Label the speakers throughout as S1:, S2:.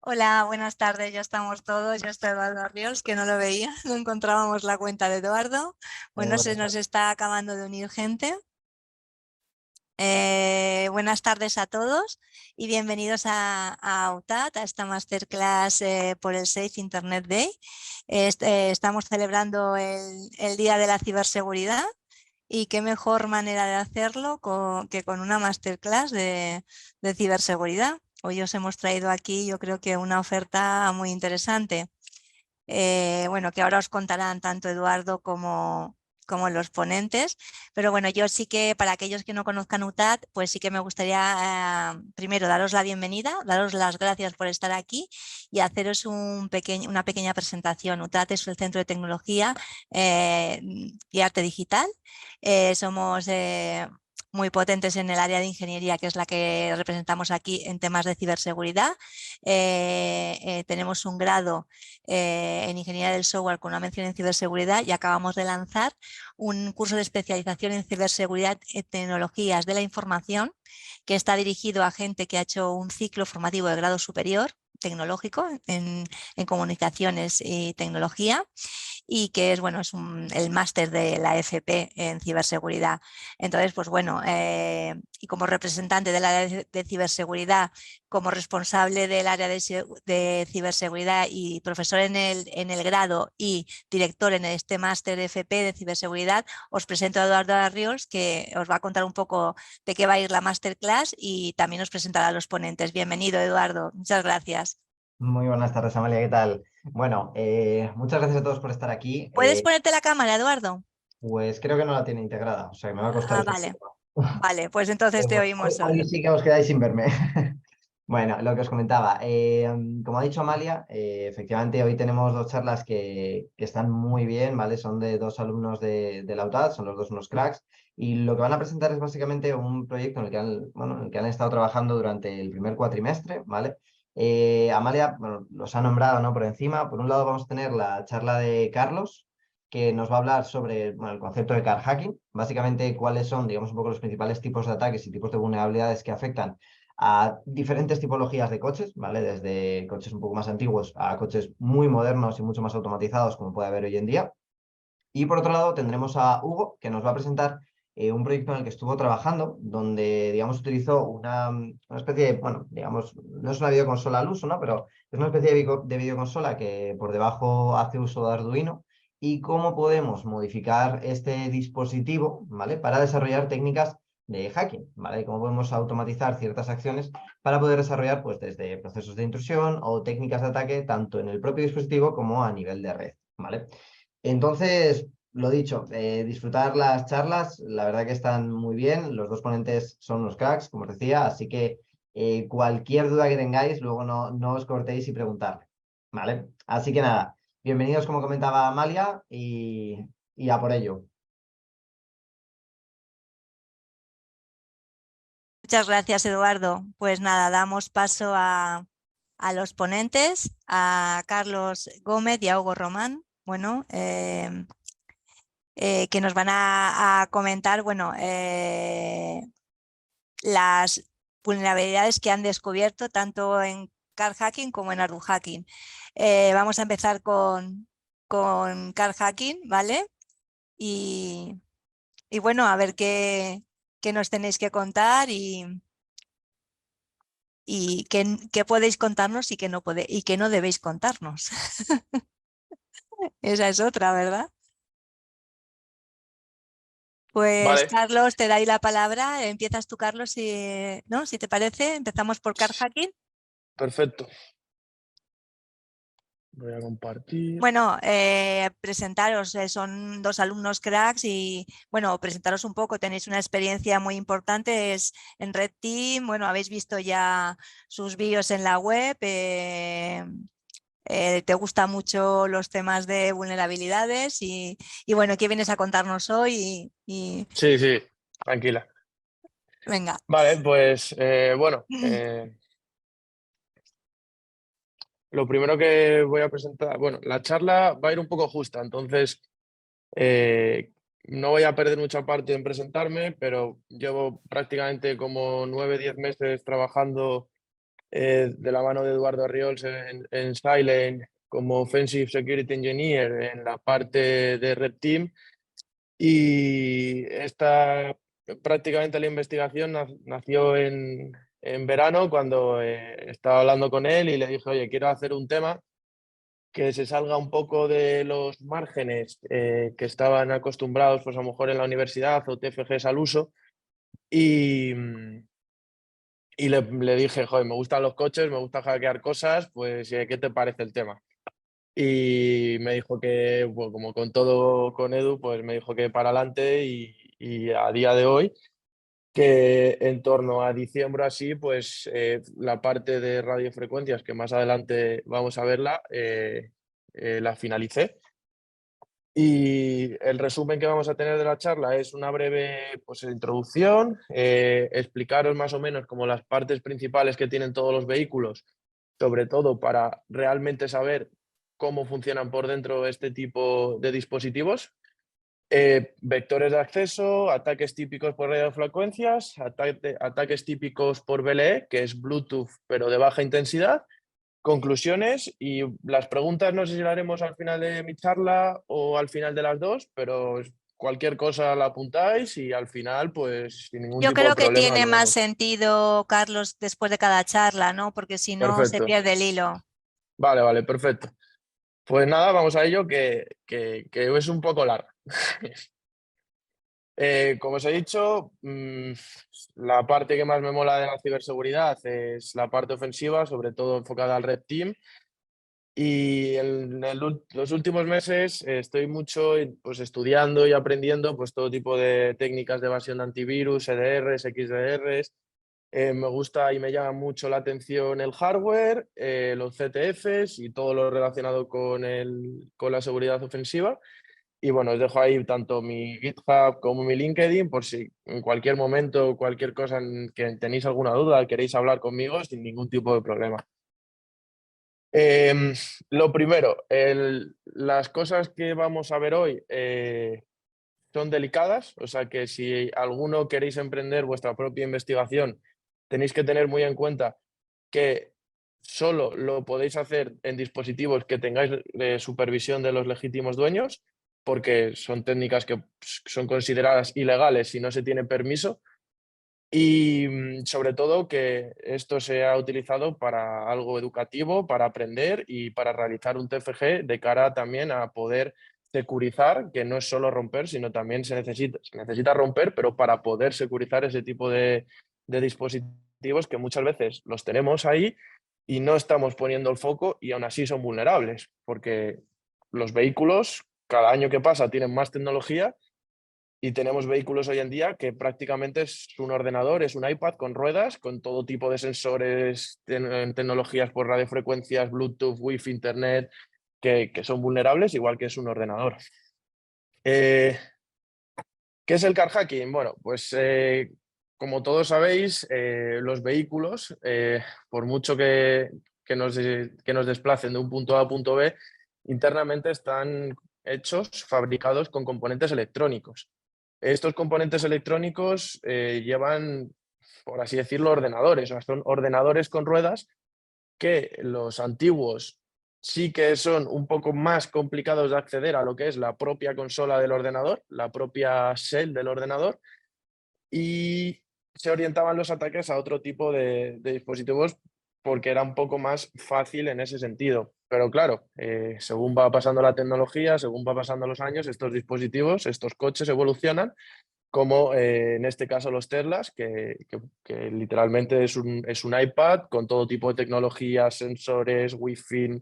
S1: Hola, buenas tardes, ya estamos todos. Yo estoy Eduardo Ríos, que no lo veía, no encontrábamos la cuenta de Eduardo. Bueno, se
S2: Buenas
S1: nos
S2: tardes.
S1: está acabando de unir gente. Buenas tardes a todos y bienvenidos a UTAD, a esta masterclass por el Safe Internet Day. Estamos celebrando el Día de la Ciberseguridad y qué mejor manera de hacerlo que con una masterclass de ciberseguridad. Hoy os hemos traído aquí, yo creo que una oferta muy interesante. Bueno, que ahora os contarán tanto Eduardo como los ponentes, pero bueno, yo sí que para aquellos que no conozcan UTAD, pues sí que me gustaría primero daros la bienvenida, daros las gracias por estar aquí y haceros una pequeña presentación. UTAD es el Centro de Tecnología y Arte Digital. Somos muy potentes en el área de ingeniería, que es la que representamos aquí en temas de ciberseguridad. Tenemos un grado en Ingeniería del Software con una mención en ciberseguridad y acabamos de lanzar un curso de especialización en ciberseguridad y tecnologías de la información que está dirigido a gente que ha hecho un ciclo formativo de grado superior tecnológico en comunicaciones y tecnología y que es, bueno, es el máster de la FP en ciberseguridad. Entonces, pues bueno, y como representante del área de ciberseguridad, como responsable del área de ciberseguridad y profesor en el grado y director en este máster FP de ciberseguridad, os presento a Eduardo Arriols, que os va a contar un poco de qué va a ir la masterclass y también os presentará a los ponentes. Bienvenido, Eduardo. Muchas gracias.
S2: Muy buenas tardes, Amalia, ¿qué tal? Bueno, muchas gracias a todos por estar aquí.
S1: ¿Puedes ponerte la cámara, Eduardo?
S2: Pues creo que no la tiene integrada, o sea que me va a costar
S1: Ah,
S2: eso un
S1: vale.
S2: poco.
S1: Vale, pues entonces te
S2: Bueno, hoy,
S1: oímos
S2: hoy
S1: solo.
S2: sí que os quedáis sin verme. Bueno, lo que os comentaba, como ha dicho Amalia, efectivamente hoy tenemos dos charlas que están muy bien, ¿vale? Son de dos alumnos de la UTAD, son los dos unos cracks, y lo que van a presentar es básicamente un proyecto en el que bueno, en el que han estado trabajando durante el primer cuatrimestre, ¿vale? Amalia, bueno, los ha nombrado, ¿no? Por encima. Por un lado vamos a tener la charla de Carlos, que nos va a hablar sobre, bueno, el concepto de car hacking, básicamente cuáles son, digamos, un poco los principales tipos de ataques y tipos de vulnerabilidades que afectan a diferentes tipologías de coches, ¿vale? Desde coches un poco más antiguos a coches muy modernos y mucho más automatizados como puede haber hoy en día. Y por otro lado tendremos a Hugo, que nos va a presentar un proyecto en el que estuvo trabajando, donde, digamos, utilizó una especie de, bueno, digamos, no es una videoconsola al uso, ¿no? Pero es una especie de videoconsola que por debajo hace uso de Arduino y cómo podemos modificar este dispositivo, ¿vale? Para desarrollar técnicas de hacking, ¿vale? Y cómo podemos automatizar ciertas acciones para poder desarrollar, pues, desde procesos de intrusión o técnicas de ataque, tanto en el propio dispositivo como a nivel de red, ¿vale? Entonces, lo dicho, disfrutar las charlas, la verdad que están muy bien, los dos ponentes son unos cracks, como os decía, así que cualquier duda que tengáis, luego no os cortéis y preguntarle, ¿vale? Así que nada, bienvenidos como comentaba Amalia y a por ello.
S1: Muchas gracias, Eduardo. Pues nada, damos paso a los ponentes, a Carlos Gómez y a Hugo Román. Bueno, que nos van a comentar, bueno, las vulnerabilidades que han descubierto tanto en car hacking como en Ardu hacking. Vamos a empezar con car hacking, ¿vale? Y, y bueno, a ver qué nos tenéis que contar y qué podéis contarnos y y qué no debéis contarnos. Esa es otra, ¿verdad? Pues
S3: Vale,
S1: Carlos, te doy la palabra. Empiezas tú, Carlos, ¿no? Si te parece, empezamos por car hacking.
S3: perfecto. Voy a compartir.
S1: Bueno, presentaros, son dos alumnos cracks y bueno, presentaros un poco, tenéis una experiencia muy importante es en Red Team, bueno, habéis visto ya sus vídeos en la web, te gustan mucho los temas de vulnerabilidades y bueno, ¿qué vienes a contarnos hoy?
S3: Sí, sí, tranquila.
S1: Venga.
S3: Vale, pues bueno, lo primero que voy a presentar, bueno, la charla va a ir un poco justa, entonces no voy a perder mucha parte en presentarme, pero llevo prácticamente como 9, 10 meses trabajando de la mano de Eduardo Riols en Silent como Offensive Security Engineer en la parte de Red Team. Y prácticamente la investigación nació en verano, cuando estaba hablando con él y le dije, oye, quiero hacer un tema que se salga un poco de los márgenes que estaban acostumbrados, pues a lo mejor en la universidad o TFGs al uso. Y le dije, joder, me gustan los coches, me gusta hackear cosas, pues ¿qué te parece el tema? Y me dijo que, bueno, como con todo con Edu, pues me dijo que para adelante y a día de hoy, que en torno a diciembre así, pues la parte de radiofrecuencias, que más adelante vamos a verla, la finalicé. Y el resumen que vamos a tener de la charla es una breve, pues, introducción, explicaros más o menos como las partes principales que tienen todos los vehículos, sobre todo para realmente saber cómo funcionan por dentro este tipo de dispositivos. Vectores de acceso, ataques típicos por radiofrecuencias, ataques típicos por BLE, que es Bluetooth pero de baja intensidad. Conclusiones y las preguntas no sé si las haremos al final de mi charla o al final de las dos, pero cualquier cosa la apuntáis y al final, pues sin ningún
S1: Yo
S3: tipo de
S1: creo que
S3: problema
S1: tiene más
S3: lo...
S1: sentido, Carlos, después de cada charla, ¿no? Porque si no se
S3: Perfecto.
S1: pierde el hilo.
S3: Vale, perfecto. Pues nada, vamos a ello, que es un poco larga. Como os he dicho, la parte que más me mola de la ciberseguridad es la parte ofensiva, sobre todo enfocada al Red Team. Y en los últimos meses estoy mucho, pues, estudiando y aprendiendo, pues, todo tipo de técnicas de evasión de antivirus, EDRs, XDRs. Me gusta y me llama mucho la atención el hardware, los CTFs y todo lo relacionado con la seguridad ofensiva. Y bueno, os dejo ahí tanto mi GitHub como mi LinkedIn por si en cualquier momento, cualquier cosa en que tenéis alguna duda, queréis hablar conmigo sin ningún tipo de problema. Lo primero, las cosas que vamos a ver hoy son delicadas, o sea que si alguno queréis emprender vuestra propia investigación, tenéis que tener muy en cuenta que solo lo podéis hacer en dispositivos que tengáis supervisión de los legítimos dueños, porque son técnicas que son consideradas ilegales si no se tiene permiso. Y sobre todo que esto sea utilizado para algo educativo, para aprender y para realizar un TFG de cara también a poder securizar, que no es solo romper, sino también se necesita romper, pero para poder securizar ese tipo de dispositivos que muchas veces los tenemos ahí y no estamos poniendo el foco y aún así son vulnerables, porque los vehículos cada año que pasa tienen más tecnología. Y tenemos vehículos hoy en día que prácticamente es un ordenador, es un iPad con ruedas, con todo tipo de sensores, tecnologías por radiofrecuencias, Bluetooth, Wi-Fi, Internet, que son vulnerables, igual que es un ordenador. ¿Qué es el car hacking? Bueno, pues como todos sabéis, los vehículos, por mucho que nos desplacen de un punto A a punto B, internamente están hechos, fabricados con componentes electrónicos. Estos componentes electrónicos llevan, por así decirlo, ordenadores. O sea, son ordenadores con ruedas que los antiguos sí que son un poco más complicados de acceder a lo que es la propia consola del ordenador, la propia shell del ordenador, y se orientaban los ataques a otro tipo de dispositivos porque era un poco más fácil en ese sentido. Pero claro, según va pasando la tecnología, según va pasando los años, estos dispositivos, estos coches evolucionan, como en este caso los Teslas, que literalmente es un iPad con todo tipo de tecnologías, sensores, Wi-Fi,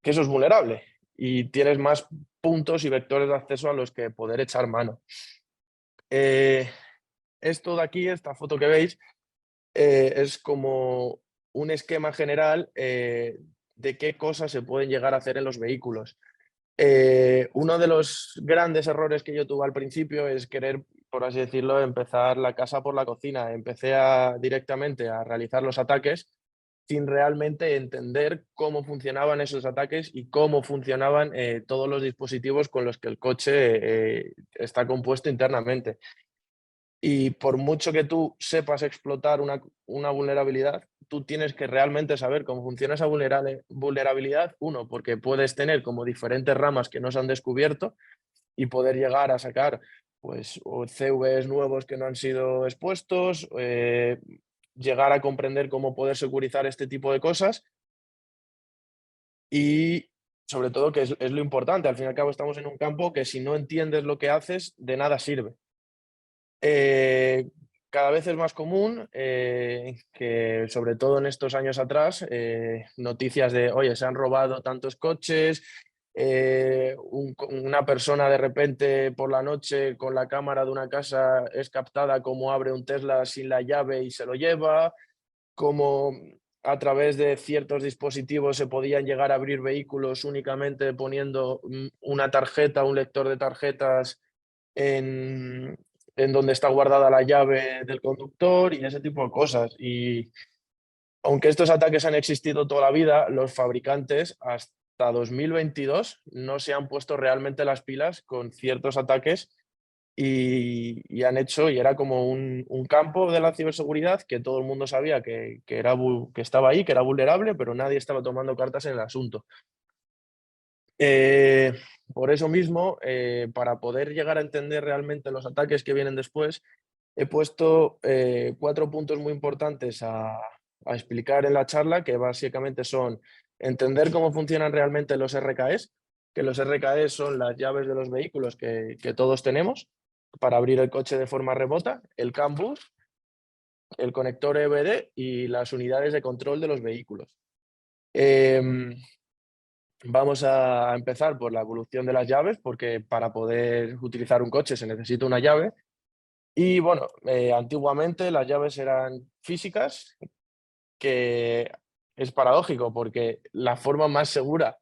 S3: que eso es vulnerable y tienes más puntos y vectores de acceso a los que poder echar mano. Esto de aquí, esta foto que veis, es como un esquema general de qué cosas se pueden llegar a hacer en los vehículos. Uno de los grandes errores que yo tuve al principio es querer, por así decirlo, empezar la casa por la cocina. Empecé directamente a realizar los ataques sin realmente entender cómo funcionaban esos ataques y cómo funcionaban todos los dispositivos con los que el coche está compuesto internamente. Y por mucho que tú sepas explotar una vulnerabilidad, tú tienes que realmente saber cómo funciona esa vulnerabilidad. Uno, porque puedes tener como diferentes ramas que no se han descubierto y poder llegar a sacar pues, o CVEs nuevos que no han sido expuestos, llegar a comprender cómo poder securizar este tipo de cosas y sobre todo, que es lo importante, al fin y al cabo estamos en un campo que si no entiendes lo que haces, de nada sirve. Cada vez es más común que, sobre todo en estos años atrás, noticias de, oye, se han robado tantos coches, una persona de repente por la noche con la cámara de una casa es captada como abre un Tesla sin la llave y se lo lleva, como a través de ciertos dispositivos se podían llegar a abrir vehículos únicamente poniendo una tarjeta, un lector de tarjetas en donde está guardada la llave del conductor y ese tipo de cosas. Y aunque estos ataques han existido toda la vida, los fabricantes hasta 2022 no se han puesto realmente las pilas con ciertos ataques y han hecho, y era como un campo de la ciberseguridad que todo el mundo sabía que estaba ahí, que era vulnerable, pero nadie estaba tomando cartas en el asunto. Por eso mismo, para poder llegar a entender realmente los ataques que vienen después, he puesto 4 puntos muy importantes a explicar en la charla, que básicamente son entender cómo funcionan realmente los RKEs, que los RKEs son las llaves de los vehículos que todos tenemos para abrir el coche de forma remota, el CAN bus, el conector EBD y las unidades de control de los vehículos. Vamos a empezar por la evolución de las llaves, porque para poder utilizar un coche se necesita una llave. Y bueno, antiguamente las llaves eran físicas, que es paradójico porque la forma más segura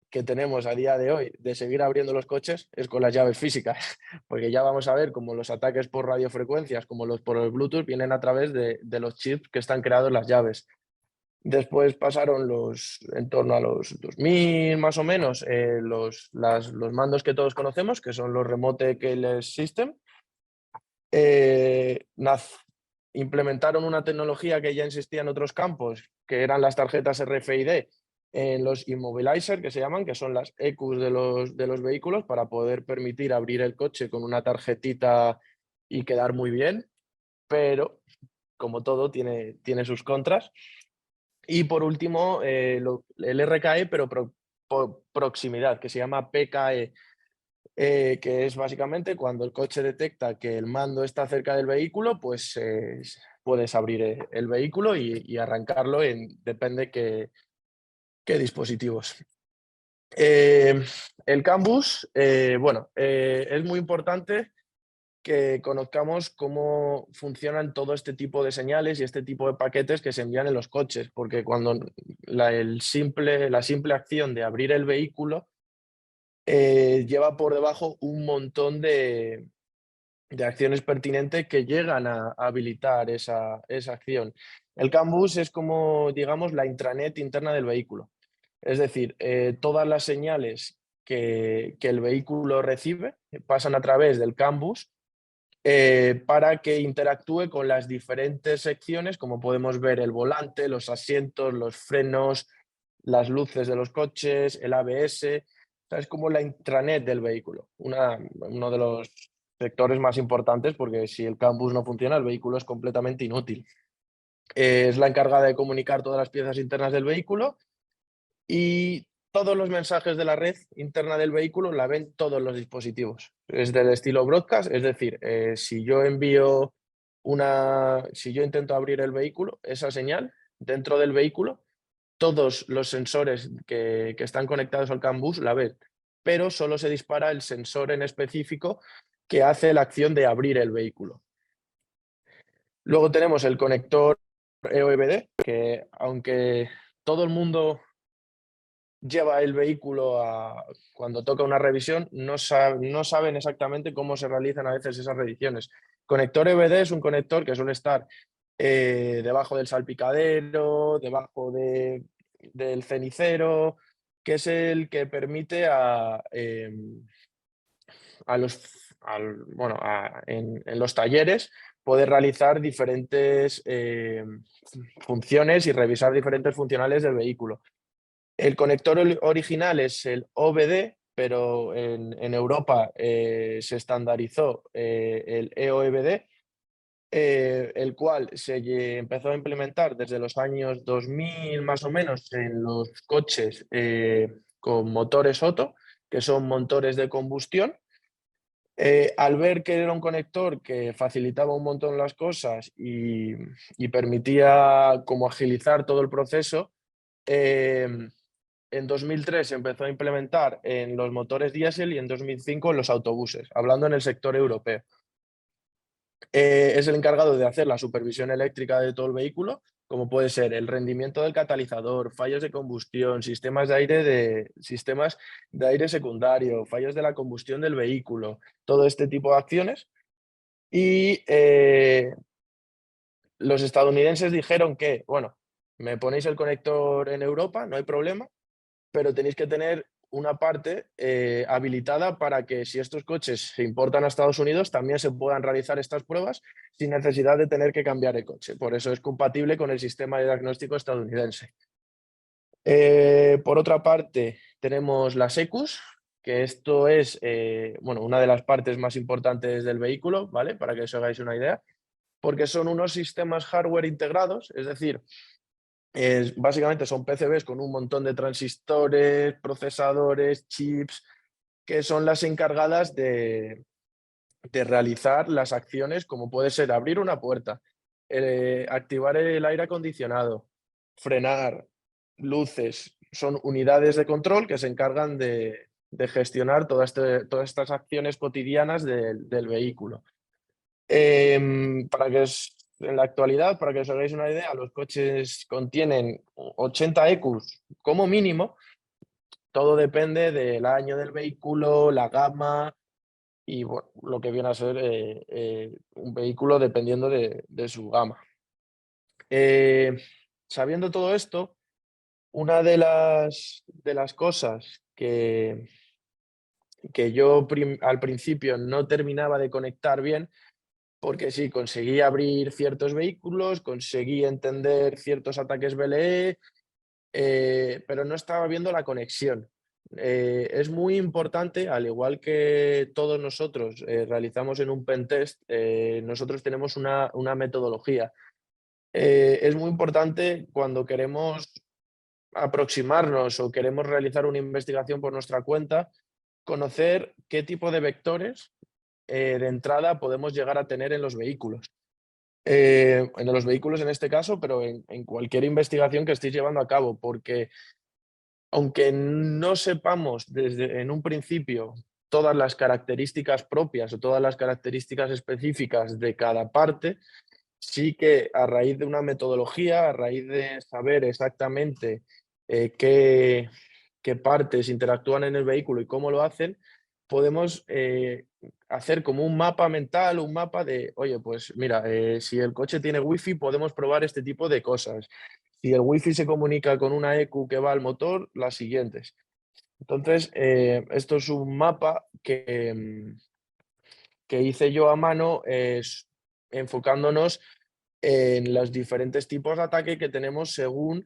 S3: que tenemos a día de hoy de seguir abriendo los coches es con las llaves físicas, porque ya vamos a ver cómo los ataques por radiofrecuencias, como los por el Bluetooth, vienen a través de los chips que están creados en las llaves. Después pasaron en torno a los 2000 más o menos, los mandos que todos conocemos, que son los Remote Keyless System. Implementaron una tecnología que ya existía en otros campos, que eran las tarjetas RFID en los immobilizer, que se llaman, que son las EQs de los vehículos, para poder permitir abrir el coche con una tarjetita y quedar muy bien, pero como todo tiene sus contras. Y por último, el RKE, pero por proximidad, que se llama PKE, que es básicamente cuando el coche detecta que el mando está cerca del vehículo, pues puedes abrir el vehículo y arrancarlo depende qué dispositivos. El CAN bus, bueno, es muy importante que conozcamos cómo funcionan todo este tipo de señales y este tipo de paquetes que se envían en los coches, porque cuando la simple acción de abrir el vehículo lleva por debajo un montón de acciones pertinentes que llegan a habilitar esa acción. El CAN bus es como, digamos, la intranet interna del vehículo. Es decir, todas las señales que el vehículo recibe pasan a través del CAN bus para que interactúe con las diferentes secciones, como podemos ver el volante, los asientos, los frenos, las luces de los coches, el ABS. O sea, es como la intranet del vehículo, uno de los sectores más importantes, porque si el CAN bus no funciona, el vehículo es completamente inútil. Es la encargada de comunicar todas las piezas internas del vehículo y todos los mensajes de la red interna del vehículo la ven todos los dispositivos. Es del estilo broadcast, es decir, si yo intento abrir el vehículo, esa señal dentro del vehículo, todos los sensores que están conectados al CAN bus la ven, pero solo se dispara el sensor en específico que hace la acción de abrir el vehículo. Luego tenemos el conector EOBD, que aunque todo el mundo lleva el vehículo cuando toca una revisión, no saben exactamente cómo se realizan a veces esas revisiones. Conector EBD es un conector que suele estar debajo del salpicadero, debajo del cenicero, que es el que permite en los talleres poder realizar diferentes funciones y revisar diferentes funcionales del vehículo. El conector original es el OBD, pero en Europa se estandarizó el EOBD, el cual se empezó a implementar desde los años 2000 más o menos en los coches con motores Otto, que son motores de combustión. Al ver que era un conector que facilitaba un montón las cosas y permitía como agilizar todo el proceso, en 2003 se empezó a implementar en los motores diésel y en 2005 en los autobuses, hablando en el sector europeo. Es el encargado de hacer la supervisión eléctrica de todo el vehículo, como puede ser el rendimiento del catalizador, fallos de combustión, sistemas de aire secundario, fallos de la combustión del vehículo, todo este tipo de acciones. Y los estadounidenses dijeron que, bueno, me ponéis el conector en Europa, no hay problema, pero tenéis que tener una parte habilitada para que si estos coches se importan a Estados Unidos también se puedan realizar estas pruebas sin necesidad de tener que cambiar el coche. Por eso es compatible con el sistema de diagnóstico estadounidense. Por otra parte, tenemos las ECUs, que esto es bueno, una de las partes más importantes del vehículo, ¿vale? Para que os hagáis una idea, porque son unos sistemas hardware integrados, es decir, básicamente son PCBs con un montón de transistores, procesadores, chips, que son las encargadas de realizar las acciones como puede ser abrir una puerta, activar el aire acondicionado, frenar, luces. Son unidades de control que se encargan de gestionar todas estas acciones cotidianas del vehículo. En la actualidad, para que os hagáis una idea, los coches contienen 80 ECUs como mínimo. Todo depende del año del vehículo, la gama y bueno, lo que viene a ser un vehículo dependiendo de su gama. Sabiendo todo esto, una de las cosas que yo al principio no terminaba de conectar bien, porque sí, conseguí abrir ciertos vehículos, conseguí entender ciertos ataques BLE, pero no estaba viendo la conexión. Es muy importante, al igual que todos nosotros realizamos en un pentest, nosotros tenemos una metodología. Es muy importante cuando queremos aproximarnos o queremos realizar una investigación por nuestra cuenta, conocer qué tipo de vectores de entrada podemos llegar a tener en los vehículos. En los vehículos en este caso, pero en cualquier investigación que estéis llevando a cabo, porque aunque no sepamos en un principio todas las características propias o todas las características específicas de cada parte, sí que a raíz de una metodología, a raíz de saber exactamente qué partes interactúan en el vehículo y cómo lo hacen, podemos hacer como un mapa mental, un mapa de, oye, pues mira, si el coche tiene wifi podemos probar este tipo de cosas. Si el wifi se comunica con una ECU que va al motor, las siguientes. Entonces, esto es un mapa que hice yo a mano, enfocándonos en los diferentes tipos de ataque que tenemos según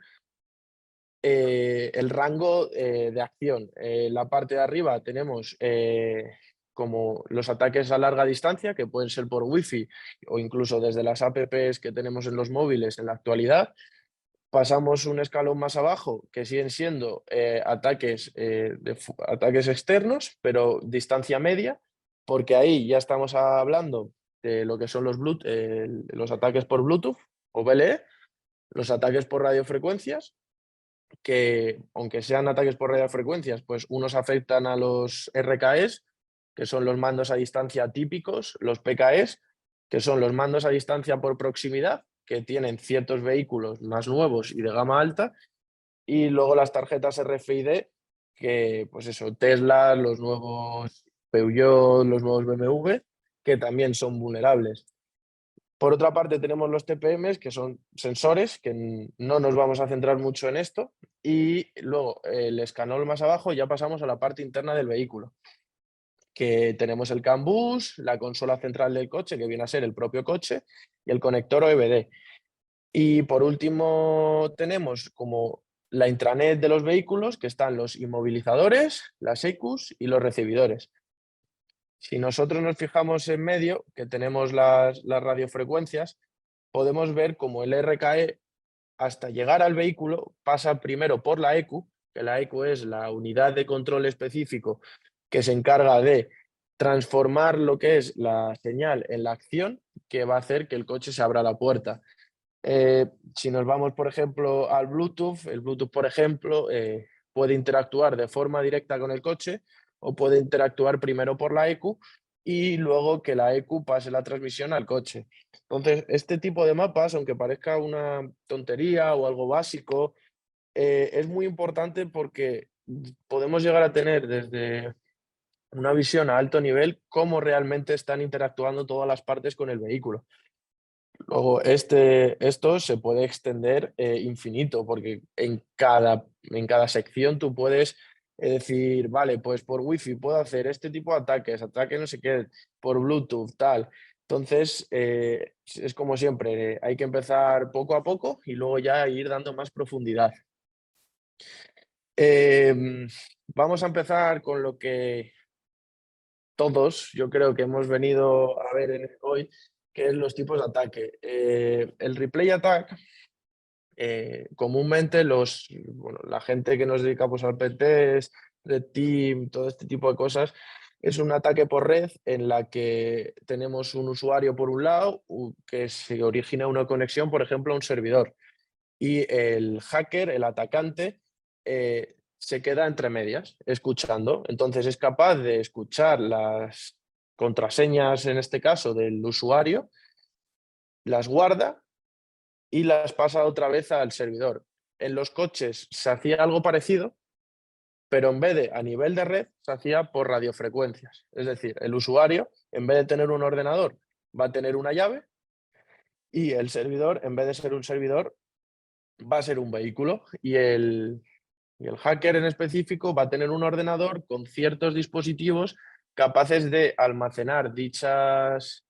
S3: el rango de acción. En la parte de arriba tenemos como los ataques a larga distancia, que pueden ser por wifi o incluso desde las apps que tenemos en los móviles en la actualidad. Pasamos un escalón más abajo, que siguen siendo ataques externos, pero distancia media, porque ahí ya estamos hablando de lo que son los ataques por Bluetooth o BLE, los ataques por radiofrecuencias, que aunque sean ataques por radiofrecuencias, pues unos afectan a los RKEs, que son los mandos a distancia típicos, los PKEs, que son los mandos a distancia por proximidad, que tienen ciertos vehículos más nuevos y de gama alta, y luego las tarjetas RFID, que pues eso, Tesla, los nuevos Peugeot, los nuevos BMW, que también son vulnerables. Por otra parte tenemos los TPMs, que son sensores, que no nos vamos a centrar mucho en esto, y luego el escanol más abajo ya pasamos a la parte interna del vehículo. que tenemos el CAN bus, la consola central del coche, que viene a ser el propio coche, y el conector OBD. Y por último tenemos como la intranet de los vehículos, que están los inmovilizadores, las ECUs y los recibidores. Si nosotros nos fijamos en medio, que tenemos las radiofrecuencias, podemos ver como el RKE, hasta llegar al vehículo, pasa primero por la ECU, que la ECU es la unidad de control específico que se encarga de transformar lo que es la señal en la acción que va a hacer que el coche se abra la puerta. Si nos vamos, por ejemplo, al Bluetooth, el Bluetooth, por ejemplo, puede interactuar de forma directa con el coche o puede interactuar primero por la ECU y luego que la ECU pase la transmisión al coche. Entonces, este tipo de mapas, aunque parezca una tontería o algo básico, es muy importante porque podemos llegar a tener desde una visión a alto nivel cómo realmente están interactuando todas las partes con el vehículo. Luego, esto se puede extender infinito, porque en cada sección tú puedes decir, vale, pues por Wi-Fi puedo hacer este tipo de ataques, ataque no sé qué, por Bluetooth, tal. Entonces, es como siempre, hay que empezar poco a poco y luego ya ir dando más profundidad. Vamos a empezar con lo que todos, yo creo que hemos venido a ver hoy, que es los tipos de ataque. El replay attack, comúnmente la gente que nos dedica pues, al PT, Red Team, todo este tipo de cosas, es un ataque por red en la que tenemos un usuario por un lado que se origina una conexión, por ejemplo, a un servidor. Y el hacker, el atacante, se queda entre medias, escuchando. Entonces es capaz de escuchar las contraseñas, en este caso, del usuario, las guarda y las pasa otra vez al servidor. En los coches se hacía algo parecido, pero en vez de a nivel de red, se hacía por radiofrecuencias. Es decir, el usuario, en vez de tener un ordenador, va a tener una llave y el servidor, en vez de ser un servidor, va a ser un vehículo. Y el hacker en específico va a tener un ordenador con ciertos dispositivos capaces de almacenar dichas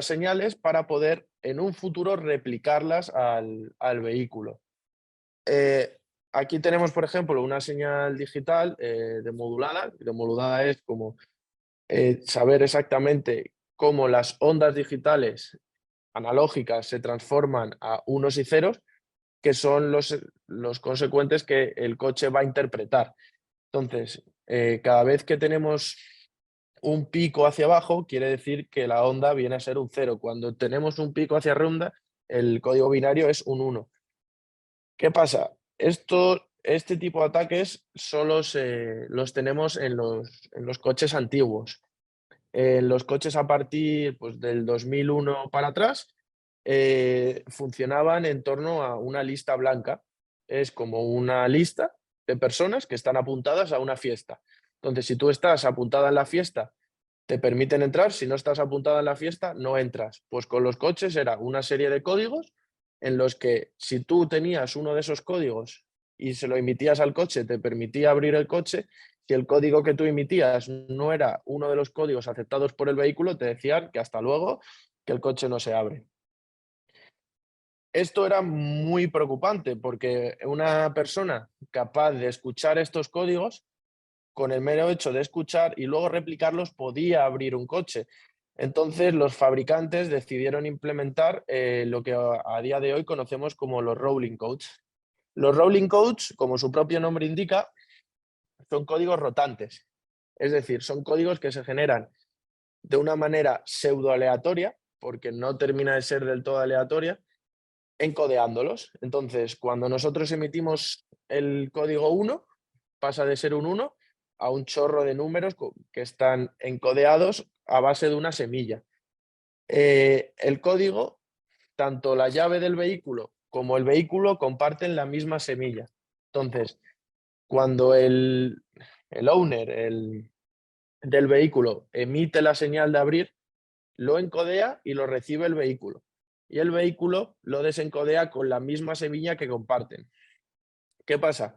S3: señales para poder en un futuro replicarlas al vehículo. Aquí tenemos, por ejemplo, una señal digital demodulada. Demodulada es como saber exactamente cómo las ondas digitales analógicas se transforman a unos y ceros, que son los consecuentes que el coche va a interpretar. Entonces, cada vez que tenemos un pico hacia abajo, quiere decir que la onda viene a ser un 0. Cuando tenemos un pico hacia arriba, el código binario es un 1. ¿Qué pasa? Este tipo de ataques solo los tenemos en los coches antiguos. En los coches a partir pues, del 2001 para atrás funcionaban en torno a una lista blanca. Es como una lista de personas que están apuntadas a una fiesta. Entonces, si tú estás apuntada en la fiesta, te permiten entrar. Si no estás apuntada en la fiesta, no entras. Pues con los coches era una serie de códigos en los que si tú tenías uno de esos códigos y se lo emitías al coche, te permitía abrir el coche. Si el código que tú emitías no era uno de los códigos aceptados por el vehículo, te decían que hasta luego, que el coche no se abre. Esto era muy preocupante porque una persona capaz de escuchar estos códigos, con el mero hecho de escuchar y luego replicarlos, podía abrir un coche. Entonces los fabricantes decidieron implementar lo que a día de hoy conocemos como los rolling codes. Los rolling codes, como su propio nombre indica, son códigos rotantes. Es decir, son códigos que se generan de una manera pseudo aleatoria, porque no termina de ser del todo aleatoria, encodeándolos. Entonces, cuando nosotros emitimos el código 1, pasa de ser un 1 a un chorro de números que están encodeados a base de una semilla. El código, tanto la llave del vehículo como el vehículo comparten la misma semilla. Entonces, cuando el owner del vehículo emite la señal de abrir, lo encodea y lo recibe el vehículo. Y el vehículo lo desencodea con la misma semilla que comparten. ¿Qué pasa?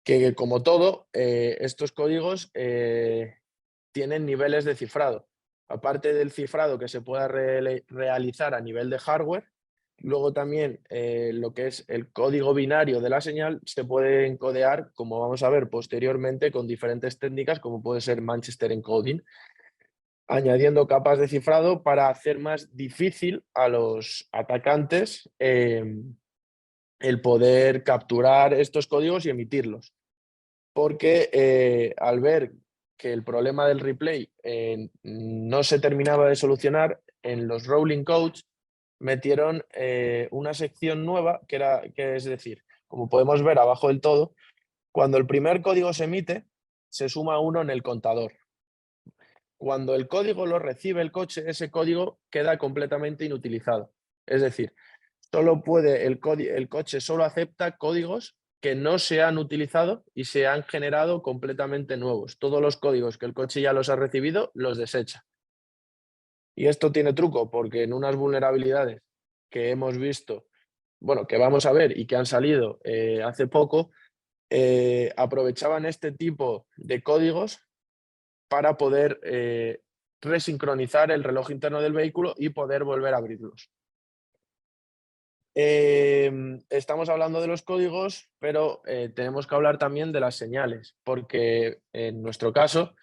S3: que como todo, estos códigos tienen niveles de cifrado. Aparte del cifrado que se pueda realizar a nivel de hardware, luego también lo que es el código binario de la señal se puede encodear, como vamos a ver posteriormente, con diferentes técnicas, como puede ser Manchester encoding, añadiendo capas de cifrado para hacer más difícil a los atacantes el poder capturar estos códigos y emitirlos. Porque al ver que el problema del replay no se terminaba de solucionar, en los rolling codes metieron una sección nueva que es decir, como podemos ver abajo del todo, cuando el primer código se emite, se suma 1 en el contador. Cuando el código lo recibe el coche, ese código queda completamente inutilizado. Es decir, el coche solo acepta códigos que no se han utilizado y se han generado completamente nuevos. Todos los códigos que el coche ya los ha recibido, los desecha. Y esto tiene truco, porque en unas vulnerabilidades que hemos visto, bueno, que vamos a ver y que han salido hace poco, aprovechaban este tipo de códigos para poder resincronizar el reloj interno del vehículo y poder volver a abrirlos. Estamos hablando de los códigos, pero tenemos que hablar también de las señales, porque en nuestro caso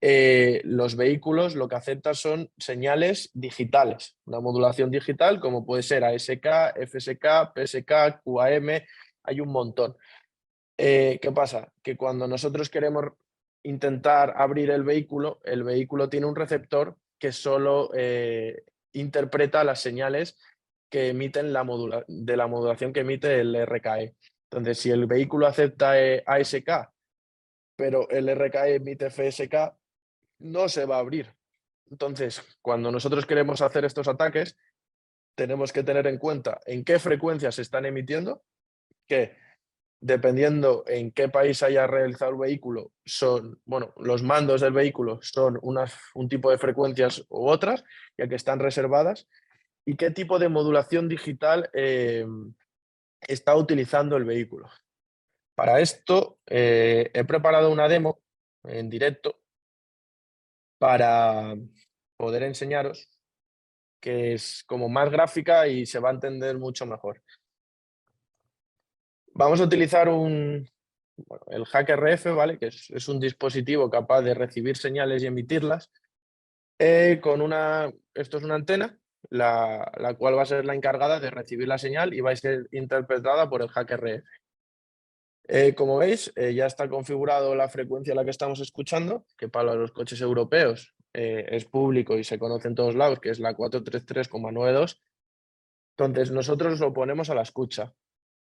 S3: los vehículos lo que aceptan son señales digitales, una modulación digital como puede ser ASK, FSK, PSK, QAM, hay un montón. ¿Qué pasa? Que cuando nosotros queremos intentar abrir el vehículo tiene un receptor que solo interpreta las señales que emiten de la modulación que emite el RKE. Entonces, si el vehículo acepta ASK, pero el RKE emite FSK, no se va a abrir. Entonces, cuando nosotros queremos hacer estos ataques, tenemos que tener en cuenta en qué frecuencias se están emitiendo, que dependiendo en qué país haya realizado el vehículo, los mandos del vehículo son un tipo de frecuencias u otras, ya que están reservadas, y qué tipo de modulación digital está utilizando el vehículo. Para esto he preparado una demo en directo para poder enseñaros, que es como más gráfica y se va a entender mucho mejor. Vamos a utilizar el HackRF, ¿vale? Que es un dispositivo capaz de recibir señales y emitirlas. Esto es una antena, la cual va a ser la encargada de recibir la señal y va a ser interpretada por el HackRF. Como veis, ya está configurado la frecuencia a la que estamos escuchando, que para los coches europeos es público y se conoce en todos lados, que es la 433,92. Entonces nosotros lo ponemos a la escucha.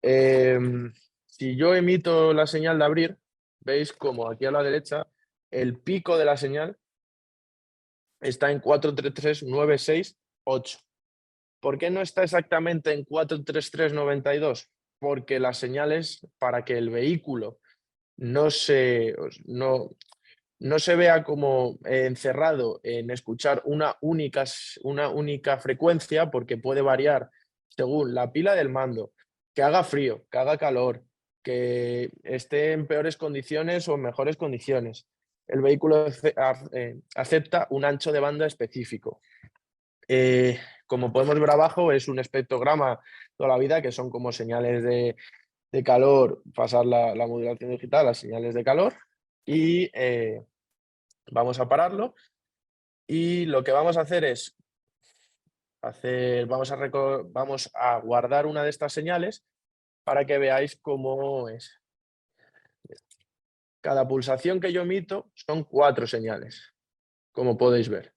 S3: Si yo emito la señal de abrir, veis como aquí a la derecha el pico de la señal está en 433,968. ¿Por qué no está exactamente en 433,92? Porque las señales, para que el vehículo no se vea como encerrado en escuchar una única frecuencia, porque puede variar según la pila del mando, que haga frío, que haga calor, que esté en peores condiciones o en mejores condiciones. El vehículo acepta un ancho de banda específico. Como podemos ver abajo, es un espectrograma toda la vida, que son como señales de calor, pasar la modulación digital a señales de calor, y vamos a pararlo. Y lo que vamos a hacer es vamos a guardar una de estas señales para que veáis cómo es. Cada pulsación que yo emito son 4 señales, como podéis ver.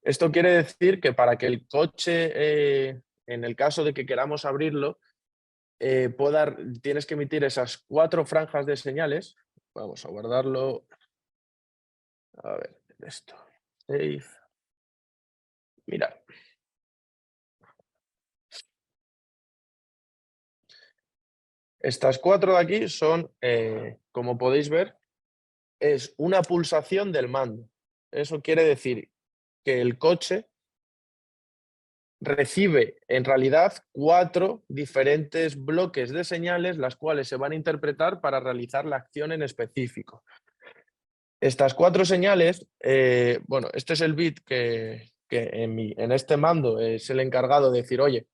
S3: Esto quiere decir que para que el coche, en el caso de que queramos abrirlo, tienes que emitir esas 4 franjas de señales. Vamos a guardarlo. A ver, esto. Save. Mirad. Estas 4 de aquí son, como podéis ver, es una pulsación del mando. Eso quiere decir que el coche recibe en realidad 4 diferentes bloques de señales, las cuales se van a interpretar para realizar la acción en específico. Estas 4 señales, bueno, este es el bit que en este mando es el encargado de decir, oye,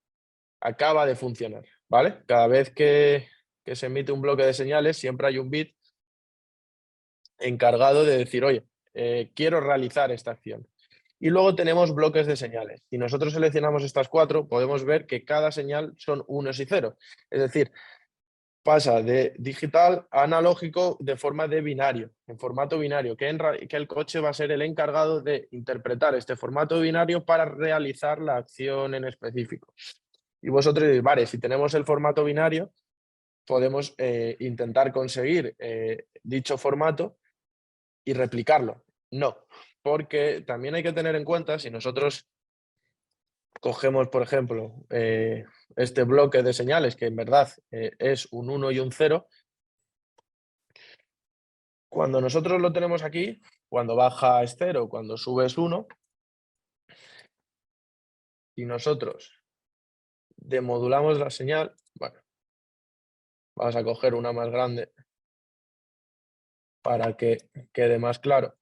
S3: acaba de funcionar, ¿vale? Cada vez que se emite un bloque de señales, siempre hay un bit encargado de decir, oye, quiero realizar esta acción. Y luego tenemos bloques de señales. Si nosotros seleccionamos estas 4, podemos ver que cada señal son unos y ceros. Es decir, pasa de digital a analógico de forma de binario, en formato binario, que el coche va a ser el encargado de interpretar este formato binario para realizar la acción en específico. Y vosotros diréis, vale, si tenemos el formato binario, podemos intentar conseguir dicho formato y replicarlo. No, porque también hay que tener en cuenta, si nosotros cogemos, por ejemplo, este bloque de señales, que en verdad es un 1 y un 0, cuando nosotros lo tenemos aquí, cuando baja es 0, cuando sube es 1, y nosotros demodulamos la señal, bueno, vamos a coger una más grande para que quede más claro.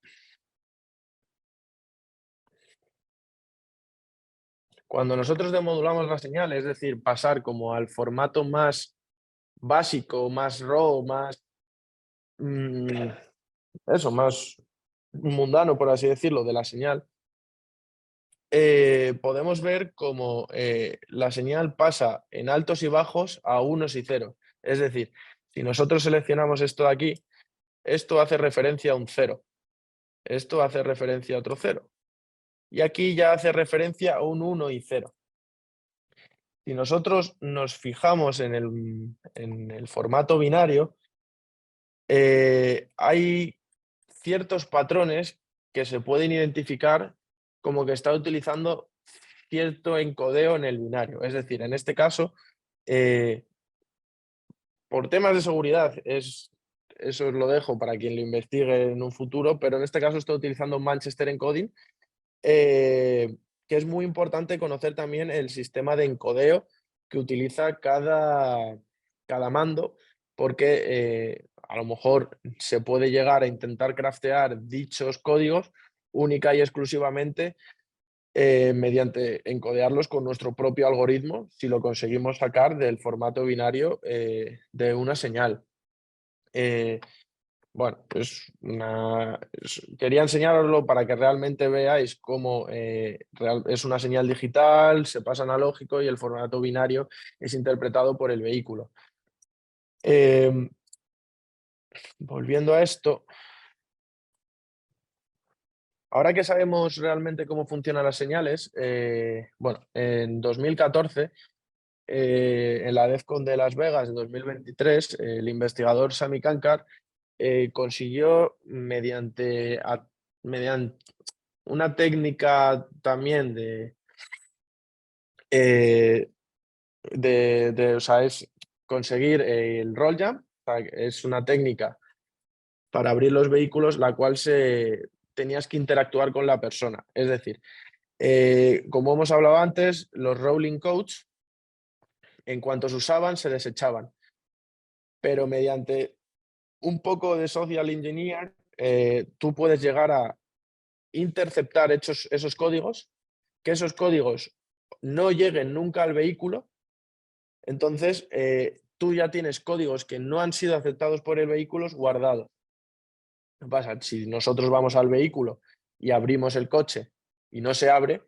S3: Cuando nosotros demodulamos la señal, es decir, pasar como al formato más básico, más raw, más más mundano, por así decirlo, de la señal, podemos ver cómo la señal pasa en altos y bajos a unos y ceros. Es decir, si nosotros seleccionamos esto de aquí, esto hace referencia a un 0, esto hace referencia a otro 0, y aquí ya hace referencia a un 1 y 0. Si nosotros nos fijamos en el formato binario, hay ciertos patrones que se pueden identificar como que está utilizando cierto encodeo en el binario. Es decir, en este caso, por temas de seguridad, eso os lo dejo para quien lo investigue en un futuro, pero en este caso está utilizando Manchester Encoding, que es muy importante conocer también el sistema de encodeo que utiliza cada mando, porque a lo mejor se puede llegar a intentar craftear dichos códigos única y exclusivamente mediante encodearlos con nuestro propio algoritmo, si lo conseguimos sacar del formato binario de una señal. Bueno, pues quería enseñaroslo para que realmente veáis cómo es una señal digital, se pasa a analógico y el formato binario es interpretado por el vehículo. Volviendo a esto, ahora que sabemos realmente cómo funcionan las señales, bueno, en 2014, en la DEFCON de Las Vegas de 2023, el investigador Sami Kankar consiguió mediante una técnica también o sea, es conseguir el roll jump, o sea, es una técnica para abrir los vehículos, la cual tenías que interactuar con la persona. Es decir, como hemos hablado antes, los rolling codes, en cuanto se usaban, se desechaban. Pero mediante un poco de social engineer, tú puedes llegar a interceptar esos códigos, que esos códigos no lleguen nunca al vehículo. Entonces, tú ya tienes códigos que no han sido aceptados por el vehículo guardados. ¿Qué pasa? Si nosotros vamos al vehículo y abrimos el coche y no se abre,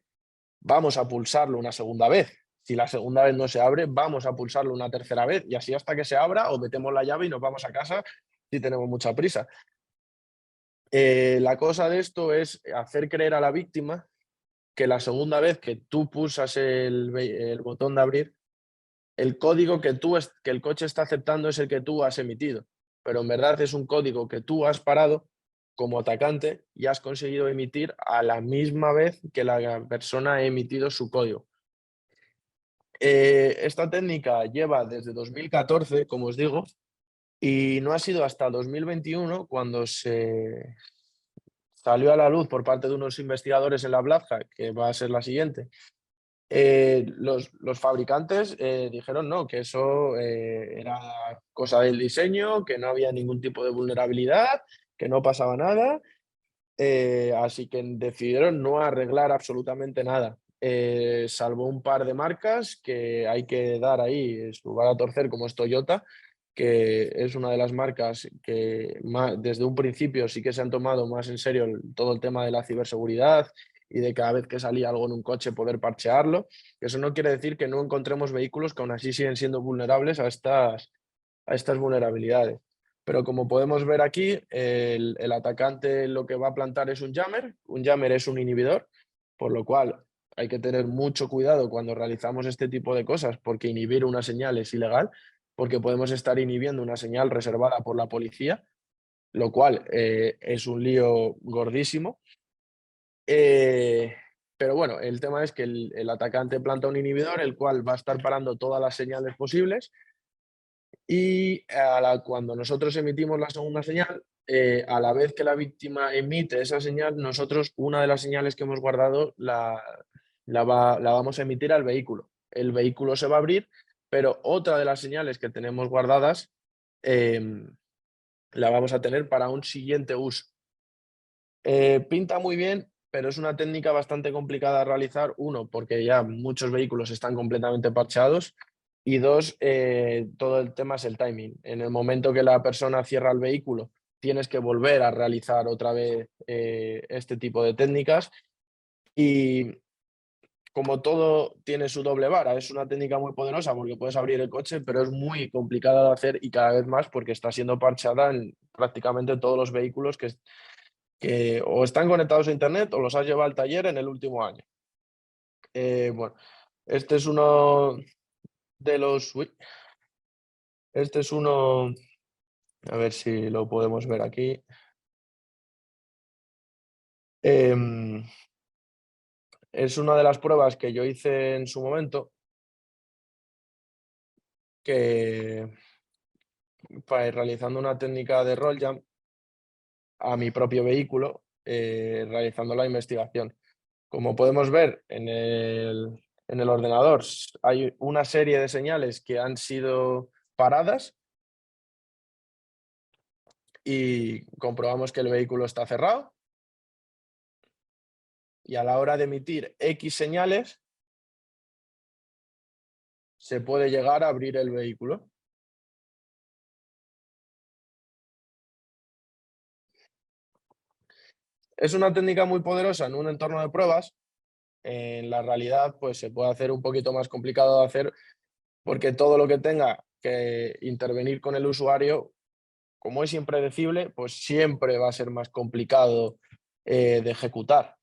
S3: vamos a pulsarlo una segunda vez. Si la segunda vez no se abre, vamos a pulsarlo una tercera vez y así hasta que se abra, o metemos la llave y nos vamos a casa si tenemos mucha prisa. La cosa de esto es hacer creer a la víctima que la segunda vez que tú pulsas el botón de abrir, el código que el coche está aceptando es el que tú has emitido, pero en verdad es un código que tú has parado como atacante y has conseguido emitir a la misma vez que la persona ha emitido su código. Esta técnica lleva desde 2014, como os digo, y no ha sido hasta 2021 cuando se salió a la luz por parte de unos investigadores en la Black Hat, que va a ser la siguiente, Los fabricantes dijeron no, que eso era cosa del diseño, que no había ningún tipo de vulnerabilidad, que no pasaba nada, así que decidieron no arreglar absolutamente nada, salvo un par de marcas que hay que dar ahí su vara a torcer, como es Toyota, que es una de las marcas que desde un principio sí que se han tomado más en serio todo el tema de la ciberseguridad y de cada vez que salía algo en un coche poder parchearlo. Eso no quiere decir que no encontremos vehículos que aún así siguen siendo vulnerables a estas vulnerabilidades. Pero como podemos ver aquí, el atacante lo que va a plantar es un jammer. Un jammer es un inhibidor, por lo cual hay que tener mucho cuidado cuando realizamos este tipo de cosas, porque inhibir una señal es ilegal, porque podemos estar inhibiendo una señal reservada por la policía, lo cual es un lío gordísimo. Pero bueno, el tema es que el atacante planta un inhibidor, el cual va a estar parando todas las señales posibles y cuando nosotros emitimos la segunda señal, a la vez que la víctima emite esa señal, nosotros una de las señales que hemos guardado la vamos a emitir al vehículo. El vehículo se va a abrir, pero otra de las señales que tenemos guardadas la vamos a tener para un siguiente uso. Pinta muy bien, pero es una técnica bastante complicada de realizar. Uno, porque ya muchos vehículos están completamente parcheados. Y dos, todo el tema es el timing. En el momento que la persona cierra el vehículo, tienes que volver a realizar otra vez este tipo de técnicas. Y como todo tiene su doble vara, es una técnica muy poderosa porque puedes abrir el coche, pero es muy complicada de hacer y cada vez más porque está siendo parcheada en prácticamente todos los vehículos que o están conectados a internet o los has llevado al taller en el último año. Bueno, este es uno de los... uy, este es uno... A ver si lo podemos ver aquí. Es una de las pruebas que yo hice en su momento que realizando una técnica de roll jump a mi propio vehículo, realizando la investigación. Como podemos ver en el ordenador, hay una serie de señales que han sido paradas y comprobamos que el vehículo está cerrado. Y a la hora de emitir X señales, se puede llegar a abrir el vehículo. Es una técnica muy poderosa en un entorno de pruebas. En la realidad, pues se puede hacer un poquito más complicado de hacer porque todo lo que tenga que intervenir con el usuario, como es impredecible, pues siempre va a ser más complicado de ejecutar.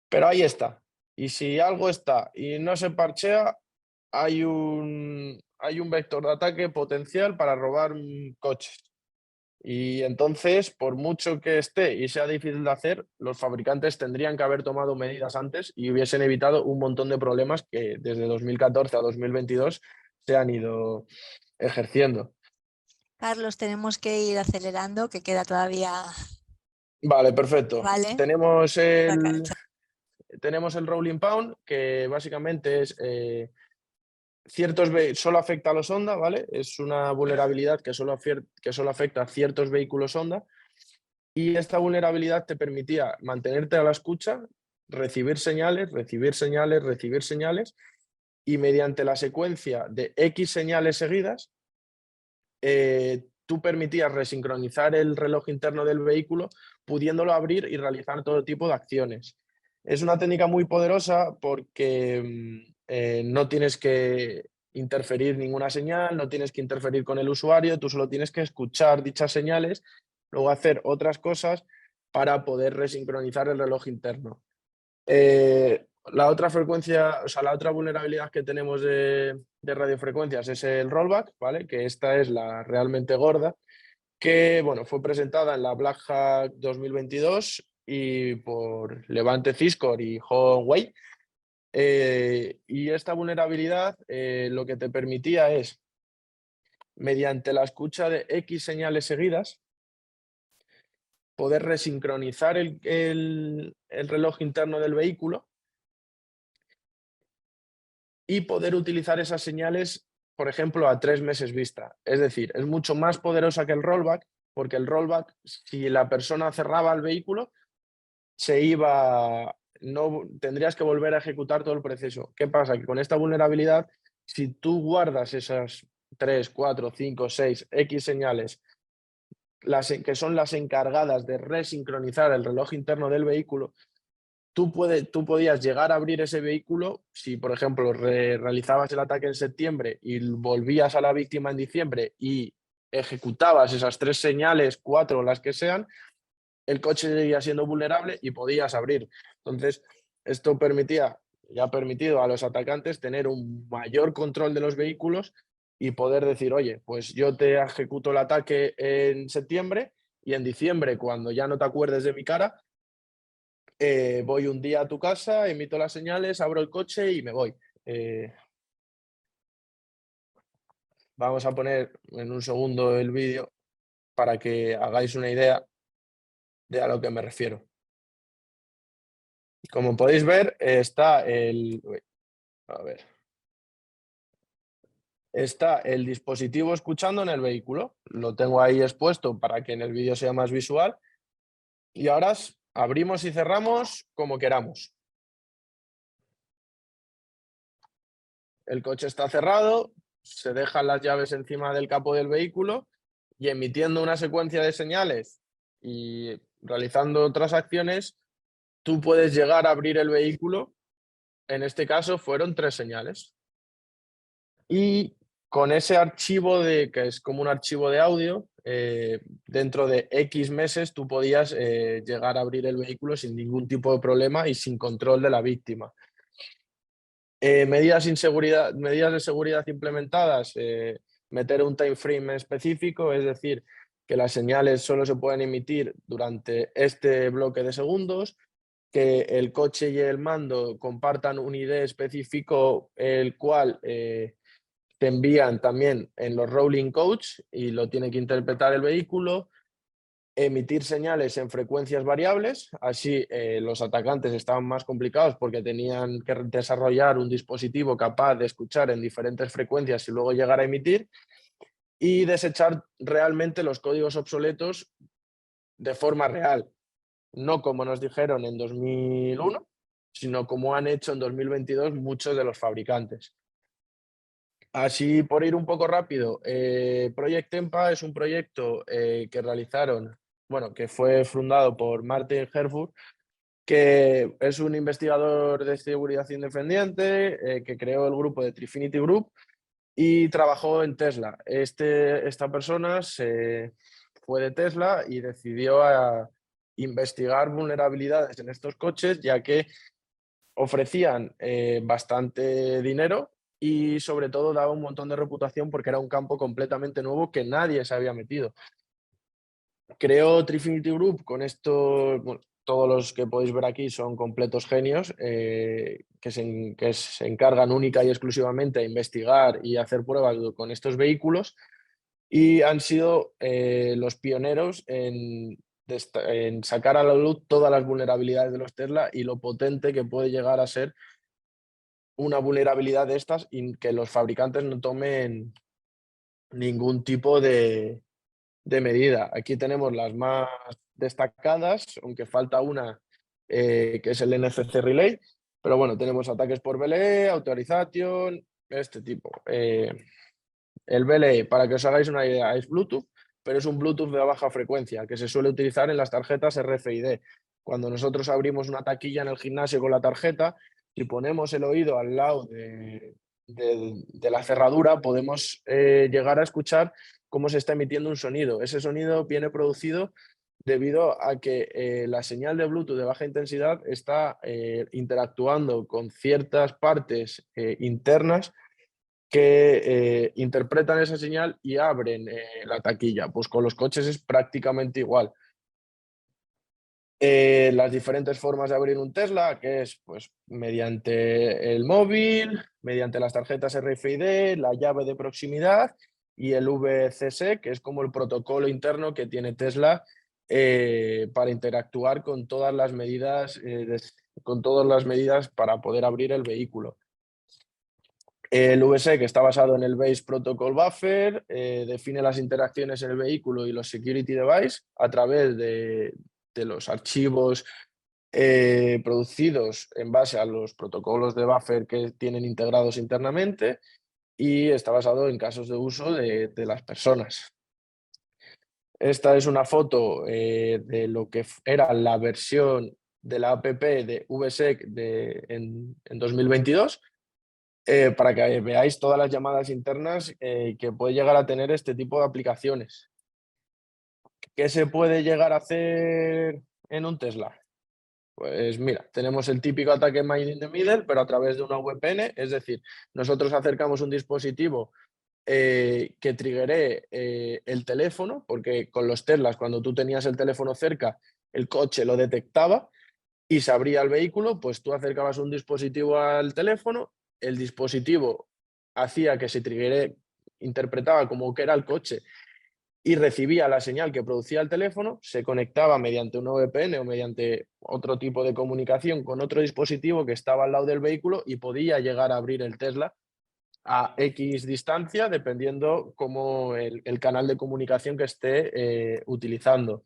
S3: Pero ahí está. Y si algo está y no se parchea, hay un vector de ataque potencial para robar coches. Y entonces, por mucho que esté y sea difícil de hacer, los fabricantes tendrían que haber tomado medidas antes y hubiesen evitado un montón de problemas que desde 2014 a 2022 se han ido ejerciendo.
S1: Carlos, tenemos que ir acelerando, que queda todavía...
S3: Vale, perfecto.
S1: Vale.
S3: Tenemos el rolling pound, que básicamente es solo afecta a los Honda, ¿vale? Es una vulnerabilidad que solo afecta a ciertos vehículos Honda. Y esta vulnerabilidad te permitía mantenerte a la escucha, recibir señales, recibir señales, recibir señales, y mediante la secuencia de X señales seguidas, tú permitías resincronizar el reloj interno del vehículo, pudiéndolo abrir y realizar todo tipo de acciones. Es una técnica muy poderosa porque no tienes que interferir ninguna señal, no tienes que interferir con el usuario, tú solo tienes que escuchar dichas señales, luego hacer otras cosas para poder resincronizar el reloj interno. La otra frecuencia, o sea, la otra vulnerabilidad que tenemos de radiofrecuencias es el rollback, ¿vale? Que esta es la realmente gorda, que bueno, fue presentada en la Black Hat 2022 y por Levante Cisco y Huawei. Y esta vulnerabilidad lo que te permitía es, mediante la escucha de X señales seguidas, poder resincronizar el reloj interno del vehículo y poder utilizar esas señales, por ejemplo, a 3 meses vista. Es decir, es mucho más poderosa que el rollback, porque el rollback, si la persona cerraba el vehículo, no tendrías que volver a ejecutar todo el proceso. ¿Qué pasa? Que con esta vulnerabilidad, si tú guardas esas 3, 4, 5, 6, X señales, que son las encargadas de resincronizar el reloj interno del vehículo, tú podías llegar a abrir ese vehículo si, por ejemplo, realizabas el ataque en septiembre y volvías a la víctima en diciembre y ejecutabas esas 3 señales, 4 las que sean, el coche seguía siendo vulnerable y podías abrir. Entonces, esto ha permitido a los atacantes tener un mayor control de los vehículos y poder decir, oye, pues yo te ejecuto el ataque en septiembre y en diciembre, cuando ya no te acuerdes de mi cara, voy un día a tu casa, emito las señales, abro el coche y me voy. Vamos a poner en un segundo el vídeo para que hagáis una idea de a lo que me refiero. Como podéis ver, está está el dispositivo escuchando en el vehículo. Lo tengo ahí expuesto para que en el vídeo sea más visual. Y ahora abrimos y cerramos como queramos. El coche está cerrado, se dejan las llaves encima del capó del vehículo y emitiendo una secuencia de señales y realizando otras acciones, tú puedes llegar a abrir el vehículo. En este caso fueron 3 señales. Y con ese archivo, que es como un archivo de audio, dentro de X meses tú podías llegar a abrir el vehículo sin ningún tipo de problema y sin control de la víctima. Medidas de seguridad implementadas, meter un time frame específico, es decir, que las señales solo se pueden emitir durante este bloque de segundos, que el coche y el mando compartan un ID específico, el cual te envían también en los rolling codes y lo tiene que interpretar el vehículo, emitir señales en frecuencias variables, así los atacantes estaban más complicados porque tenían que desarrollar un dispositivo capaz de escuchar en diferentes frecuencias y luego llegar a emitir, y desechar realmente los códigos obsoletos de forma real, no como nos dijeron en 2001, sino como han hecho en 2022 muchos de los fabricantes. Así, por ir un poco rápido, Project Tempa es un proyecto que realizaron, que fue fundado por Martin Herfurth, que es un investigador de seguridad independiente, que creó el grupo de Trifinity Group y trabajó en Tesla. Esta persona fue de Tesla y decidió investigar vulnerabilidades en estos coches, ya que ofrecían bastante dinero y sobre todo daba un montón de reputación porque era un campo completamente nuevo que nadie se había metido. Creó Trifinity Group con estos, todos los que podéis ver aquí son completos genios que se encargan única y exclusivamente a investigar y hacer pruebas con estos vehículos, y han sido los pioneros en sacar a la luz todas las vulnerabilidades de los Tesla y lo potente que puede llegar a ser una vulnerabilidad de estas y que los fabricantes no tomen ningún tipo de medida. Aquí tenemos las más destacadas, aunque falta una que es el NFC Relay, pero bueno, tenemos ataques por BLE, autorización, este tipo. El BLE, para que os hagáis una idea, es Bluetooth, pero es un Bluetooth de baja frecuencia que se suele utilizar en las tarjetas RFID. Cuando nosotros abrimos una taquilla en el gimnasio con la tarjeta, si ponemos el oído al lado de la cerradura, podemos llegar a escuchar cómo se está emitiendo un sonido. Ese sonido viene producido debido a que la señal de Bluetooth de baja intensidad está interactuando con ciertas partes internas que interpretan esa señal y abren la taquilla. Pues con los coches es prácticamente igual. Las diferentes formas de abrir un Tesla, que es pues mediante el móvil, mediante las tarjetas RFID, la llave de proximidad y el VCC, que es como el protocolo interno que tiene Tesla para interactuar con todas las medidas para poder abrir el vehículo. El VSEC está basado en el Base Protocol Buffer, define las interacciones en el vehículo y los security device a través de los archivos producidos en base a los protocolos de buffer que tienen integrados internamente, y está basado en casos de uso de las personas. Esta es una foto de lo que era la versión de la app de VSEC en 2022, para que veáis todas las llamadas internas que puede llegar a tener este tipo de aplicaciones. ¿Qué se puede llegar a hacer en un Tesla? Pues mira, tenemos el típico ataque made in the middle, pero a través de una VPN, es decir, nosotros acercamos un dispositivo que triggeré el teléfono, porque con los Teslas, cuando tú tenías el teléfono cerca, el coche lo detectaba y se abría el vehículo. Pues tú acercabas un dispositivo al teléfono, el dispositivo hacía que se triggeré, interpretaba como que era el coche y recibía la señal que producía el teléfono, se conectaba mediante una VPN o mediante otro tipo de comunicación con otro dispositivo que estaba al lado del vehículo y podía llegar a abrir el Tesla a X distancia, dependiendo cómo el canal de comunicación que esté utilizando.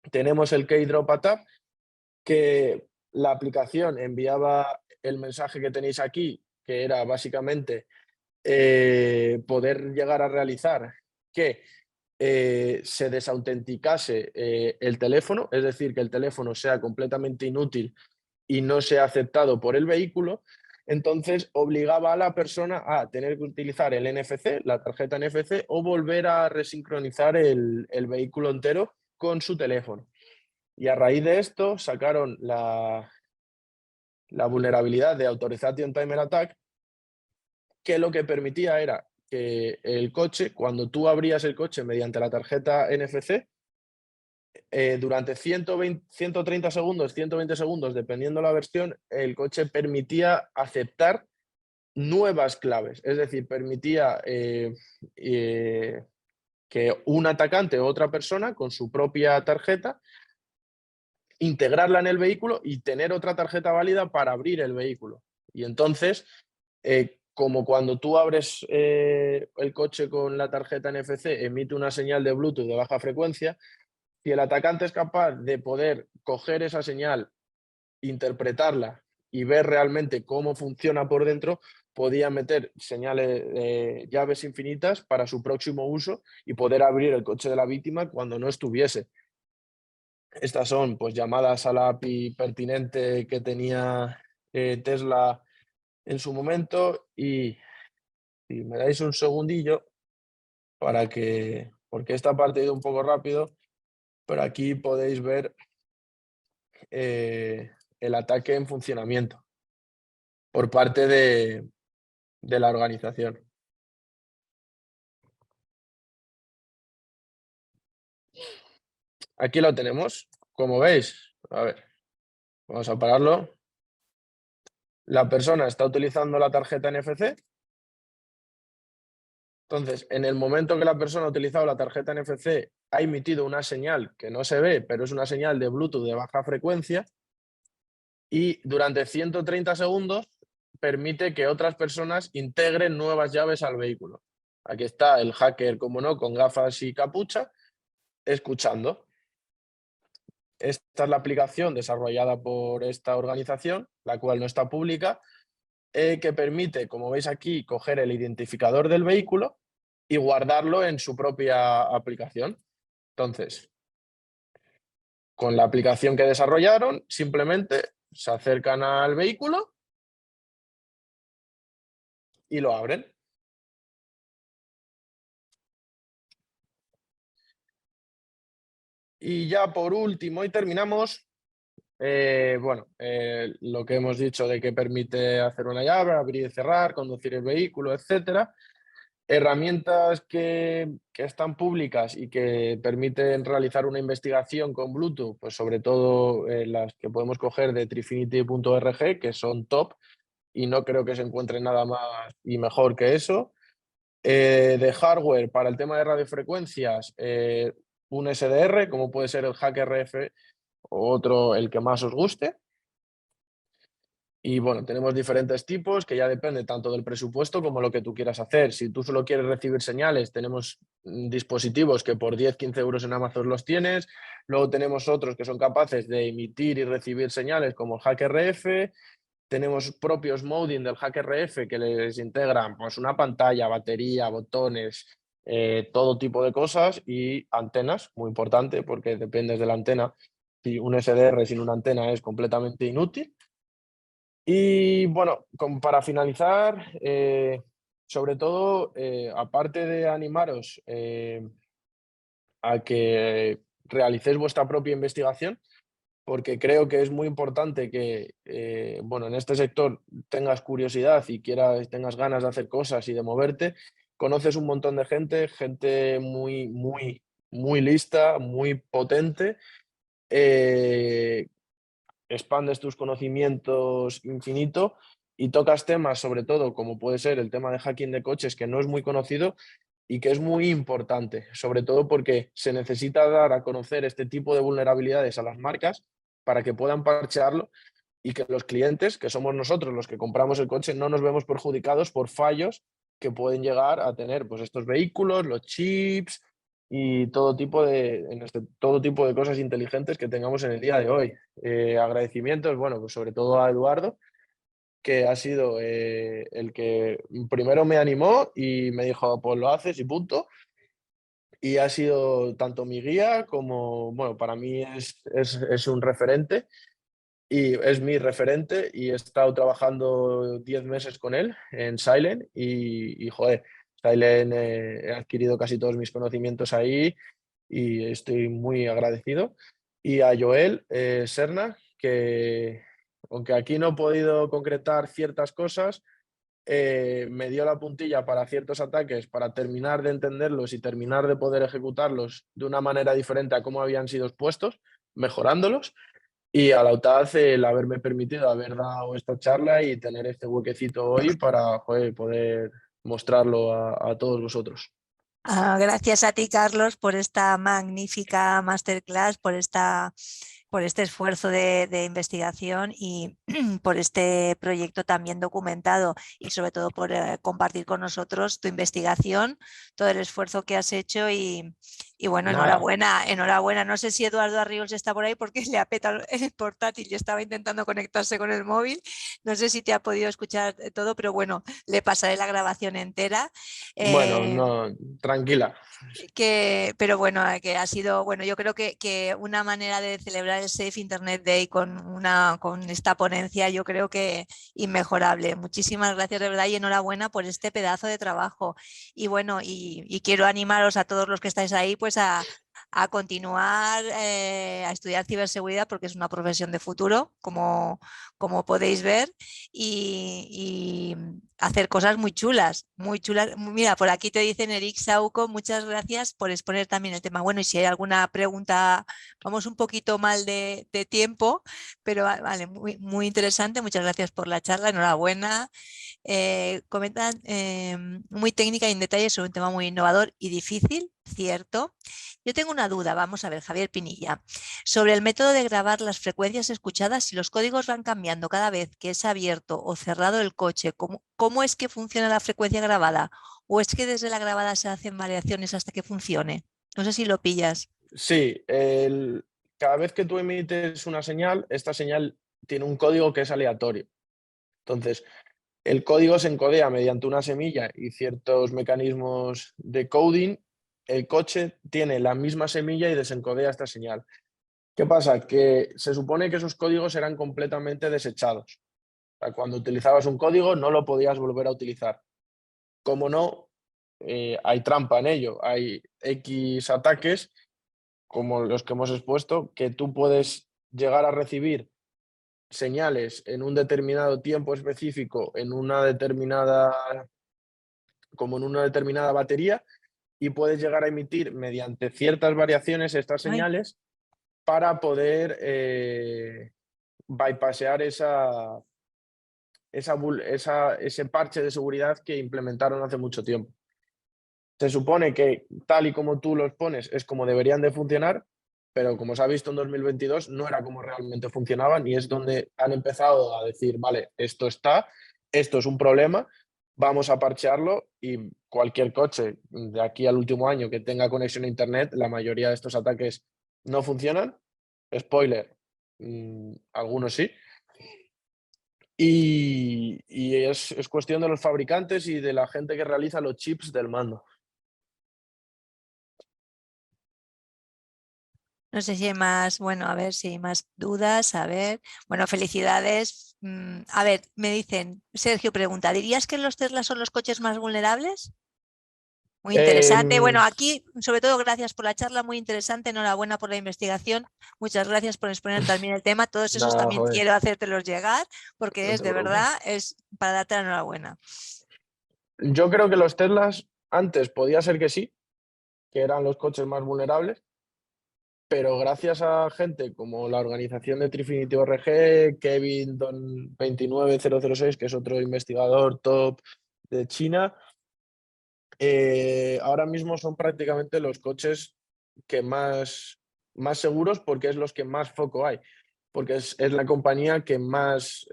S3: Tenemos el Keydrop Attack, que la aplicación enviaba el mensaje que tenéis aquí, que era básicamente poder llegar a realizar que se desautenticase el teléfono, es decir, que el teléfono sea completamente inútil y no sea aceptado por el vehículo. Entonces obligaba a la persona a tener que utilizar el NFC, la tarjeta NFC, o volver a resincronizar el vehículo entero con su teléfono. Y a raíz de esto sacaron la vulnerabilidad de Authorization Timer Attack, que lo que permitía era que el coche, cuando tú abrías el coche mediante la tarjeta NFC, durante 130 segundos, 120 segundos, dependiendo la versión, el coche permitía aceptar nuevas claves. Es decir, permitía que un atacante o otra persona con su propia tarjeta integrarla en el vehículo y tener otra tarjeta válida para abrir el vehículo. Y entonces, como cuando tú abres el coche con la tarjeta NFC, emite una señal de Bluetooth de baja frecuencia. Si el atacante es capaz de poder coger esa señal, interpretarla y ver realmente cómo funciona por dentro, podía meter señales, llaves infinitas para su próximo uso y poder abrir el coche de la víctima cuando no estuviese. Estas son pues llamadas a la API pertinente que tenía Tesla en su momento. Y si me dais un segundillo para que, porque esta parte ha ido un poco rápido, pero aquí podéis ver el ataque en funcionamiento por parte de la organización. Aquí lo tenemos, como veis. A ver, vamos a pararlo. La persona está utilizando la tarjeta NFC. Entonces, en el momento que la persona ha utilizado la tarjeta NFC, ha emitido una señal que no se ve, pero es una señal de Bluetooth de baja frecuencia, y durante 130 segundos permite que otras personas integren nuevas llaves al vehículo. Aquí está el hacker, como no, con gafas y capucha, escuchando. Esta es la aplicación desarrollada por esta organización, la cual no está pública, que permite, como veis aquí, coger el identificador del vehículo y guardarlo en su propia aplicación. Entonces, con la aplicación que desarrollaron, simplemente se acercan al vehículo y lo abren. Y ya por último, y terminamos, lo que hemos dicho de que permite hacer una llave, abrir y cerrar, conducir el vehículo, etcétera. Herramientas que están públicas y que permiten realizar una investigación con Bluetooth, pues sobre todo las que podemos coger de Trifinity.org, que son top, y no creo que se encuentre nada más y mejor que eso. De hardware, para el tema de radiofrecuencias, un SDR, como puede ser el HackRF o otro, el que más os guste. Y bueno, tenemos diferentes tipos que ya depende tanto del presupuesto como lo que tú quieras hacer. Si tú solo quieres recibir señales, tenemos dispositivos que por 10-15 euros en Amazon los tienes. Luego tenemos otros que son capaces de emitir y recibir señales como el HackRF. Tenemos propios modding del HackRF que les integran pues, una pantalla, batería, botones, todo tipo de cosas y antenas, muy importante porque dependes de la antena. Si un SDR sin una antena es completamente inútil. Y bueno, para finalizar, sobre todo, aparte de animaros a que realicéis vuestra propia investigación, porque creo que es muy importante que, bueno, en este sector tengas curiosidad y tengas ganas de hacer cosas y de moverte, conoces un montón de gente muy, muy, muy lista, muy potente, expandes tus conocimientos infinito y tocas temas, sobre todo, como puede ser el tema de hacking de coches, que no es muy conocido y que es muy importante, sobre todo porque se necesita dar a conocer este tipo de vulnerabilidades a las marcas para que puedan parchearlo y que los clientes, que somos nosotros los que compramos el coche, no nos vemos perjudicados por fallos que pueden llegar a tener pues, estos vehículos, los chips y todo tipo de cosas inteligentes que tengamos en el día de hoy. Agradecimientos, bueno, pues sobre todo a Eduardo, que ha sido el que primero me animó y me dijo, pues lo haces y punto. Y ha sido tanto mi guía como, bueno, para mí es un referente y es mi referente y he estado trabajando 10 meses con él en Silent y joder, Silent he adquirido casi todos mis conocimientos ahí y estoy muy agradecido. Y a Joel Serna, que aunque aquí no he podido concretar ciertas cosas, me dio la puntilla para ciertos ataques, para terminar de entenderlos y terminar de poder ejecutarlos de una manera diferente a cómo habían sido expuestos, mejorándolos. Y a la UTAD el haberme permitido haber dado esta charla y tener este huequecito hoy para joder, poder mostrarlo a todos vosotros.
S1: Gracias a ti, Carlos, por esta magnífica masterclass, por este esfuerzo de investigación y por este proyecto también documentado y sobre todo por compartir con nosotros tu investigación, todo el esfuerzo que has hecho y bueno,
S3: Nada.
S1: enhorabuena. No sé si Eduardo Arriols está por ahí porque le ha petado el portátil y estaba intentando conectarse con el móvil. No sé si te ha podido escuchar todo, pero bueno, le pasaré la grabación entera.
S3: Bueno,
S1: Eh,
S3: no, tranquila.
S1: pero bueno, que ha sido, bueno, yo creo que una manera de celebrar el Safe Internet Day con esta ponencia, yo creo que inmejorable. Muchísimas gracias de verdad y enhorabuena por este pedazo de trabajo. Y bueno, y quiero animaros a todos los que estáis ahí, pues a continuar a estudiar ciberseguridad porque es una profesión de futuro, como podéis ver, y hacer cosas muy chulas, muy chulas. Mira, por aquí te dicen Eric Sauco, muchas gracias por exponer también el tema. Bueno, y si hay alguna pregunta, vamos un poquito mal de tiempo, pero vale, muy interesante. Muchas gracias por la charla, enhorabuena. Comentan muy técnica y en detalle sobre un tema muy innovador y difícil, cierto. Yo tengo una duda, vamos a ver, Javier Pinilla, sobre el método de grabar las frecuencias escuchadas. Si los códigos van cambiando cada vez que es abierto o cerrado el coche, ¿cómo es que funciona la frecuencia grabada? ¿O es que desde la grabada se hacen variaciones hasta que funcione? No sé si lo pillas.
S3: Sí, cada vez que tú emites una señal, esta señal tiene un código que es aleatorio. Entonces, el código se encodea mediante una semilla y ciertos mecanismos de coding. El coche tiene la misma semilla y desencodea esta señal. ¿Qué pasa? Que se supone que esos códigos eran completamente desechados. O sea, cuando utilizabas un código no lo podías volver a utilizar. Como no, hay trampa en ello. Hay X ataques, como los que hemos expuesto, que tú puedes llegar a recibir señales en un determinado tiempo específico, como en una determinada batería, y puedes llegar a emitir mediante ciertas variaciones estas
S1: Ay,
S3: señales para poder bypassear ese parche de seguridad que implementaron hace mucho tiempo. Se supone que tal y como tú los pones es como deberían de funcionar, pero como se ha visto en 2022 no era como realmente funcionaban y es donde han empezado a decir, vale, esto es un problema, vamos a parchearlo y cualquier coche de aquí al último año que tenga conexión a internet, la mayoría de estos ataques no funcionan. Spoiler, algunos sí. Y es cuestión de los fabricantes y de la gente que realiza los chips del mando.
S1: No sé si hay más, bueno, a ver si hay más dudas, a ver. Bueno, felicidades. A ver, me dicen, Sergio pregunta, ¿dirías que los Tesla son los coches más vulnerables? Muy interesante.
S3: Em,
S1: Bueno, aquí, sobre todo, gracias por la charla, muy interesante. Enhorabuena por la investigación. Muchas gracias por exponer también el tema. Todos esos
S3: Nada,
S1: también
S3: joder,
S1: quiero hacértelos llegar, porque
S3: no
S1: es
S3: te
S1: de
S3: preocupes.
S1: verdad, es para darte la enhorabuena.
S3: Yo creo que los Teslas antes podía ser que sí, que eran los coches más vulnerables, pero gracias a gente como la organización de Trifinity ORG, Kevin Don 29006, que es otro investigador top de China, ahora mismo son prácticamente los coches que más seguros porque es los que más foco hay, porque es la compañía que más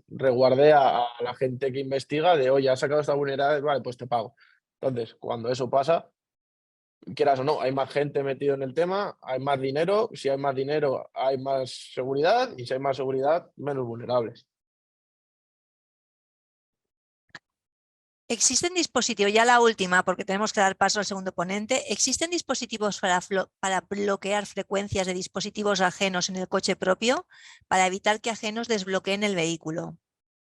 S3: reguardea a la gente que investiga de, oye, has sacado esta vulnerabilidad, vale, pues te pago. Entonces, cuando eso pasa, quieras o no, hay más gente metida en el tema, hay más dinero, si hay más dinero hay más seguridad y si hay más seguridad, menos vulnerables.
S1: ¿Existen dispositivos, ya la última, porque tenemos que dar paso al segundo ponente, ¿existen dispositivos para bloquear frecuencias de dispositivos ajenos en el coche propio para evitar que ajenos desbloqueen el vehículo?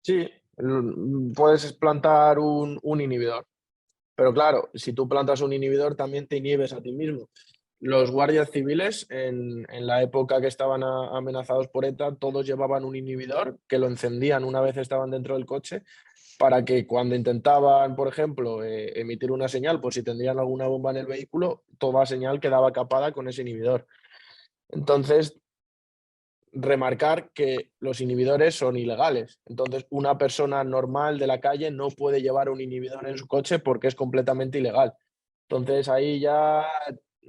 S3: Sí, puedes plantar un inhibidor. Pero claro, si tú plantas un inhibidor, también te inhibes a ti mismo. Los guardias civiles, en la época que estaban amenazados por ETA, todos llevaban un inhibidor que lo encendían una vez estaban dentro del coche para que cuando intentaban, por ejemplo, emitir una señal, por si tendrían alguna bomba en el vehículo, toda señal quedaba capada con ese inhibidor. Entonces, remarcar que los inhibidores son ilegales. Entonces, una persona normal de la calle no puede llevar un inhibidor en su coche porque es completamente ilegal. Entonces, ahí ya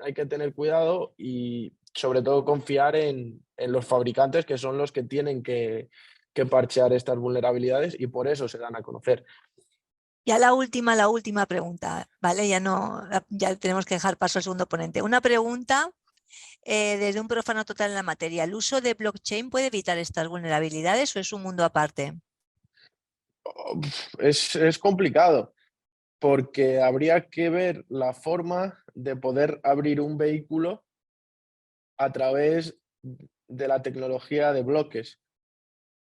S3: hay que tener cuidado y sobre todo confiar en los fabricantes, que son los que tienen que parchear estas vulnerabilidades y por eso se dan a conocer.
S1: Ya la última pregunta, ¿vale? Ya no, ya tenemos que dejar paso al segundo ponente. Una pregunta desde un profano total en la materia. ¿El uso de blockchain puede evitar estas vulnerabilidades o es un mundo aparte?
S3: Es complicado porque habría que ver la forma de poder abrir un vehículo a través de la tecnología de bloques.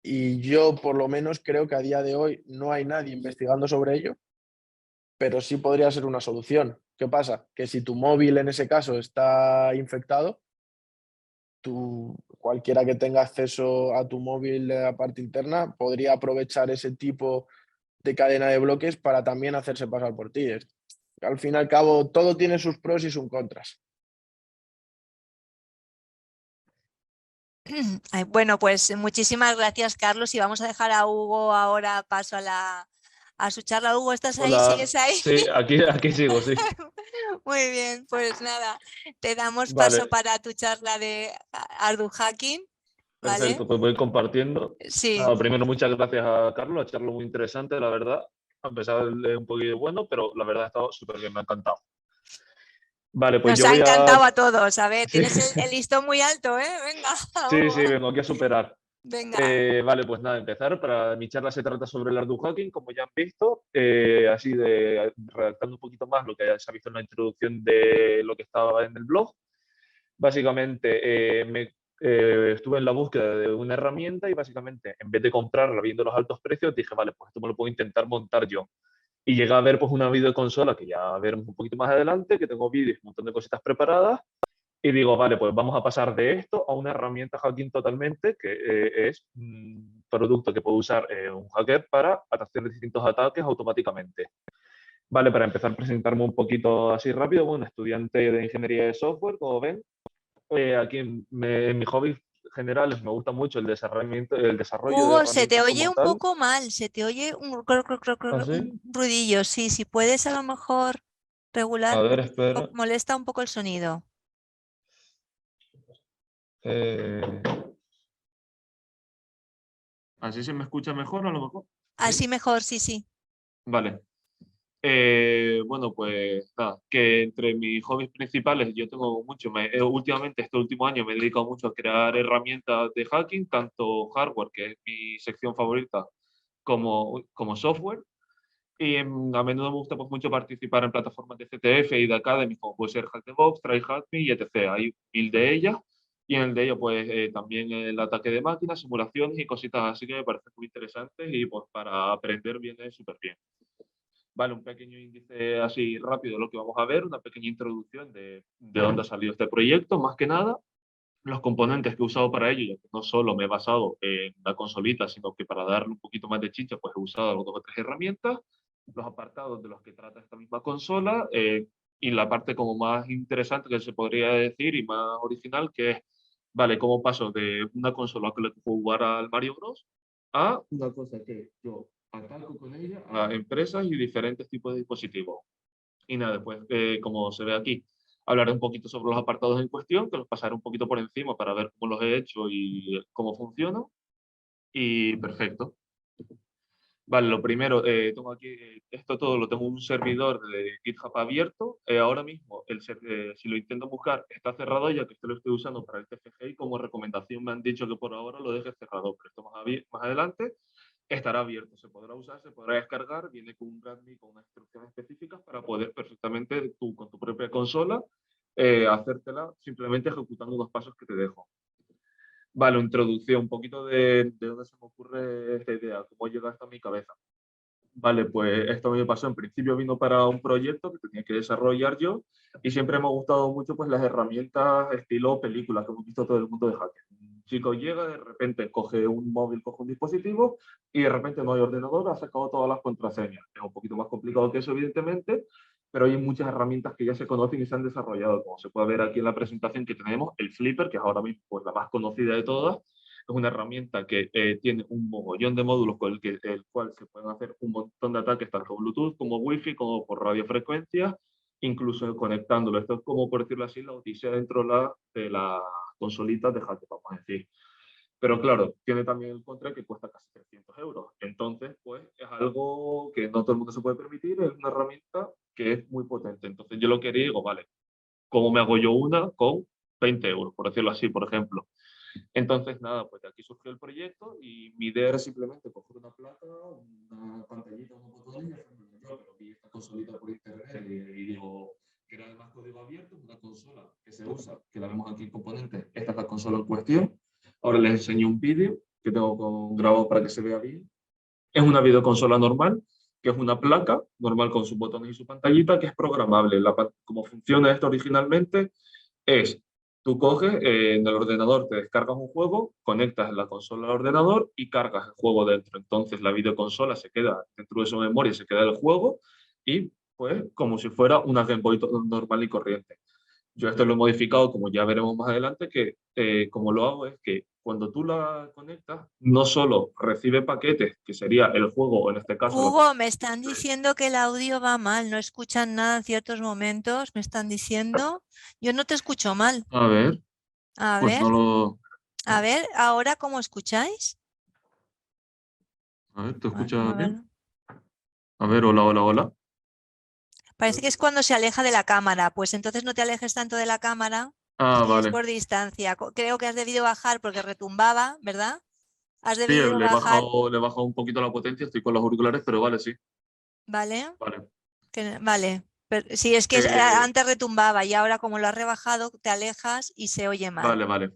S3: Y yo por lo menos creo que a día de hoy no hay nadie investigando sobre ello, pero sí podría ser una solución. ¿Qué pasa? Que si tu móvil en ese caso está infectado, cualquiera que tenga acceso a tu móvil de la parte interna podría aprovechar ese tipo de cadena de bloques para también hacerse pasar por ti. Al fin y al cabo, todo tiene sus pros y sus contras.
S1: Ay, bueno, pues muchísimas gracias, Carlos. Y vamos a dejar a Hugo ahora paso a su charla. Hugo, ¿estás ahí?
S4: Hola,
S1: ¿Sigues ahí?
S4: sí, aquí sigo, sí.
S1: Muy bien, pues nada, te damos paso
S4: Vale,
S1: para tu charla de Ardu Hacking, ¿vale?
S4: perfecto, pues voy compartiendo.
S1: Sí,
S4: Nada, primero, muchas gracias a Carlos, la charla muy interesante, la verdad. A pesar de un poquito bueno, pero la verdad ha estado súper bien, me ha encantado. Vale, pues
S1: nos
S4: yo
S1: ha
S4: voy a...
S1: encantado a todos. A ver,
S4: Sí,
S1: tienes el listón muy alto, ¿eh? Venga,
S4: sí,
S1: Hugo,
S4: sí, vengo aquí a superar.
S1: venga.
S4: Vale, pues nada, empezar. Para mi charla se trata sobre el Ardu Hacking, como ya han visto, así de redactando un poquito más lo que se ha visto en la introducción de lo que estaba en el blog. Básicamente, estuve en la búsqueda de una herramienta y básicamente, en vez de comprarla viendo los altos precios, dije, vale, pues esto me lo puedo intentar montar yo. Y llegué a ver pues una videoconsola que ya veremos un poquito más adelante, que tengo vídeos, un montón de cositas preparadas. Y digo, vale, pues vamos a pasar de esto a una herramienta hacking totalmente, que es un producto que puede usar un hacker para hacer distintos ataques automáticamente. Vale, para empezar, presentarme un poquito así rápido. Bueno, estudiante de ingeniería de software, como ven. Aquí en mis hobbies generales me gusta mucho el desarrollo de
S1: Hugo, se te
S4: herramientas
S1: oye
S4: como
S1: un
S4: tal.
S1: poco mal, se te oye
S4: ¿Así?
S1: un ruidillo. Sí, si puedes a lo mejor
S4: A
S1: regular,
S4: ver,
S1: porque
S4: espera.
S1: molesta un poco el sonido.
S4: ¿Así se me escucha mejor a lo mejor?
S1: Así mejor, sí, sí.
S4: Vale. Bueno, pues nada, que entre mis hobbies principales yo tengo mucho, últimamente este último año me he dedicado mucho a crear herramientas de hacking, tanto hardware, que es mi sección favorita, como software. Y a menudo me gusta pues, mucho participar en plataformas de CTF y de Academy, como puede ser Hack the Box, TryHackMe y etc. Hay 1000 de ellas. Y en el de ellos, pues también el ataque de máquinas, simulaciones y cositas así que me parecen muy interesantes y pues para aprender viene súper bien. Vale, un pequeño índice así rápido de lo que vamos a ver, una pequeña introducción de dónde ha salido este proyecto, más que nada, los componentes que he usado para ello, ya que no solo me he basado en la consolita, sino que para darle un poquito más de chicha, pues he usado 2 o 3 herramientas, los apartados de los que trata esta misma consola, y la parte como más interesante que se podría decir y más original, que es, vale, cómo paso de una consola que le puedo jugar al Mario Bros. A una cosa que yo ataco con ella a empresas y diferentes tipos de dispositivos. Y nada, después, como se ve aquí, hablaré un poquito sobre los apartados en cuestión, que los pasaré un poquito por encima para ver cómo los he hecho y cómo funcionan. Y perfecto. Vale, lo primero, tengo aquí, esto todo lo tengo en un servidor de GitHub abierto. Ahora mismo, si lo intento buscar, está cerrado ya que este lo estoy usando para el TFG y como recomendación me han dicho que por ahora lo deje cerrado, pero esto más adelante estará abierto, se podrá usar, se podrá descargar, viene con un README con unas instrucciones específicas para poder perfectamente tú con tu propia consola hacértela simplemente ejecutando unos pasos que te dejo. Vale, introducción, un poquito de dónde se me ocurre esta idea, cómo llega hasta mi cabeza. Vale, pues esto me pasó, en principio vino para un proyecto que tenía que desarrollar yo y siempre me ha gustado mucho pues las herramientas estilo películas que hemos visto todo el mundo de hacker. Un chico llega, de repente coge un móvil, coge un dispositivo y de repente no hay ordenador, ha sacado todas las contraseñas. Es un poquito más complicado que eso, evidentemente, pero hay muchas herramientas que ya se conocen y se han desarrollado, como se puede ver aquí en la presentación que tenemos, el Flipper, que es ahora mismo pues, la más conocida de todas. Es una herramienta que tiene un mogollón de módulos con el cual se pueden hacer un montón de ataques, tanto Bluetooth como Wi-Fi, como por radiofrecuencia, incluso conectándolo. Esto es como, por decirlo así, la odisea dentro de la consolita de hacker, vamos a decir. Pero claro, tiene también el contra que cuesta casi 300 euros. Entonces, pues es algo que no todo el mundo se puede permitir, es una herramienta que es muy potente. Entonces yo lo quería y digo, vale, ¿cómo me hago yo una con 20 euros, por decirlo así, por ejemplo? Entonces, nada, pues de aquí surgió el proyecto y mi idea era simplemente coger una placa, una pantallita, unos botones y hacerlo yo, pero vi esta consolita por internet y digo, que era además código abierto, una consola que se usa, que la vemos aquí en componentes, esta es la consola en cuestión. Ahora les enseño un vídeo que tengo grabado para que se vea bien. Es una videoconsola normal, que es una placa normal con sus botones y su pantallita, que es programable. Como funciona esto originalmente es, tú coges en el ordenador, te descargas un juego, conectas la consola al ordenador y cargas el juego dentro. Entonces la videoconsola se queda dentro de su memoria, se queda el juego y pues como si fuera una Game Boy normal y corriente. Yo esto lo he modificado, como ya veremos más adelante, que como lo hago es que cuando tú la conectas, no solo recibe paquetes, que sería el juego, o en este caso...
S1: Hugo, me están diciendo que el audio va mal, no escuchan nada en ciertos momentos, me están diciendo. Yo no te escucho mal.
S4: A ver,
S1: A
S4: pues
S1: ver,
S4: no lo...
S1: a ver, ahora ¿cómo escucháis?
S4: A ver, ¿te
S1: A ver,
S4: escuchas
S1: a ver.
S4: bien? A ver, hola, hola, hola.
S1: Parece que es cuando se aleja de la cámara, pues entonces no te alejes tanto de la cámara
S4: Ah,
S1: y es
S4: vale.
S1: por distancia. Creo que has debido bajar porque retumbaba, ¿verdad? Has
S4: Sí,
S1: debido bajar,
S4: le he bajado un poquito la potencia, estoy con los auriculares, pero vale, sí.
S1: ¿vale?
S4: Vale.
S1: Vale. Sí, es que
S4: Eh,
S1: antes retumbaba y ahora como lo has rebajado te alejas y se oye mal.
S4: vale, vale.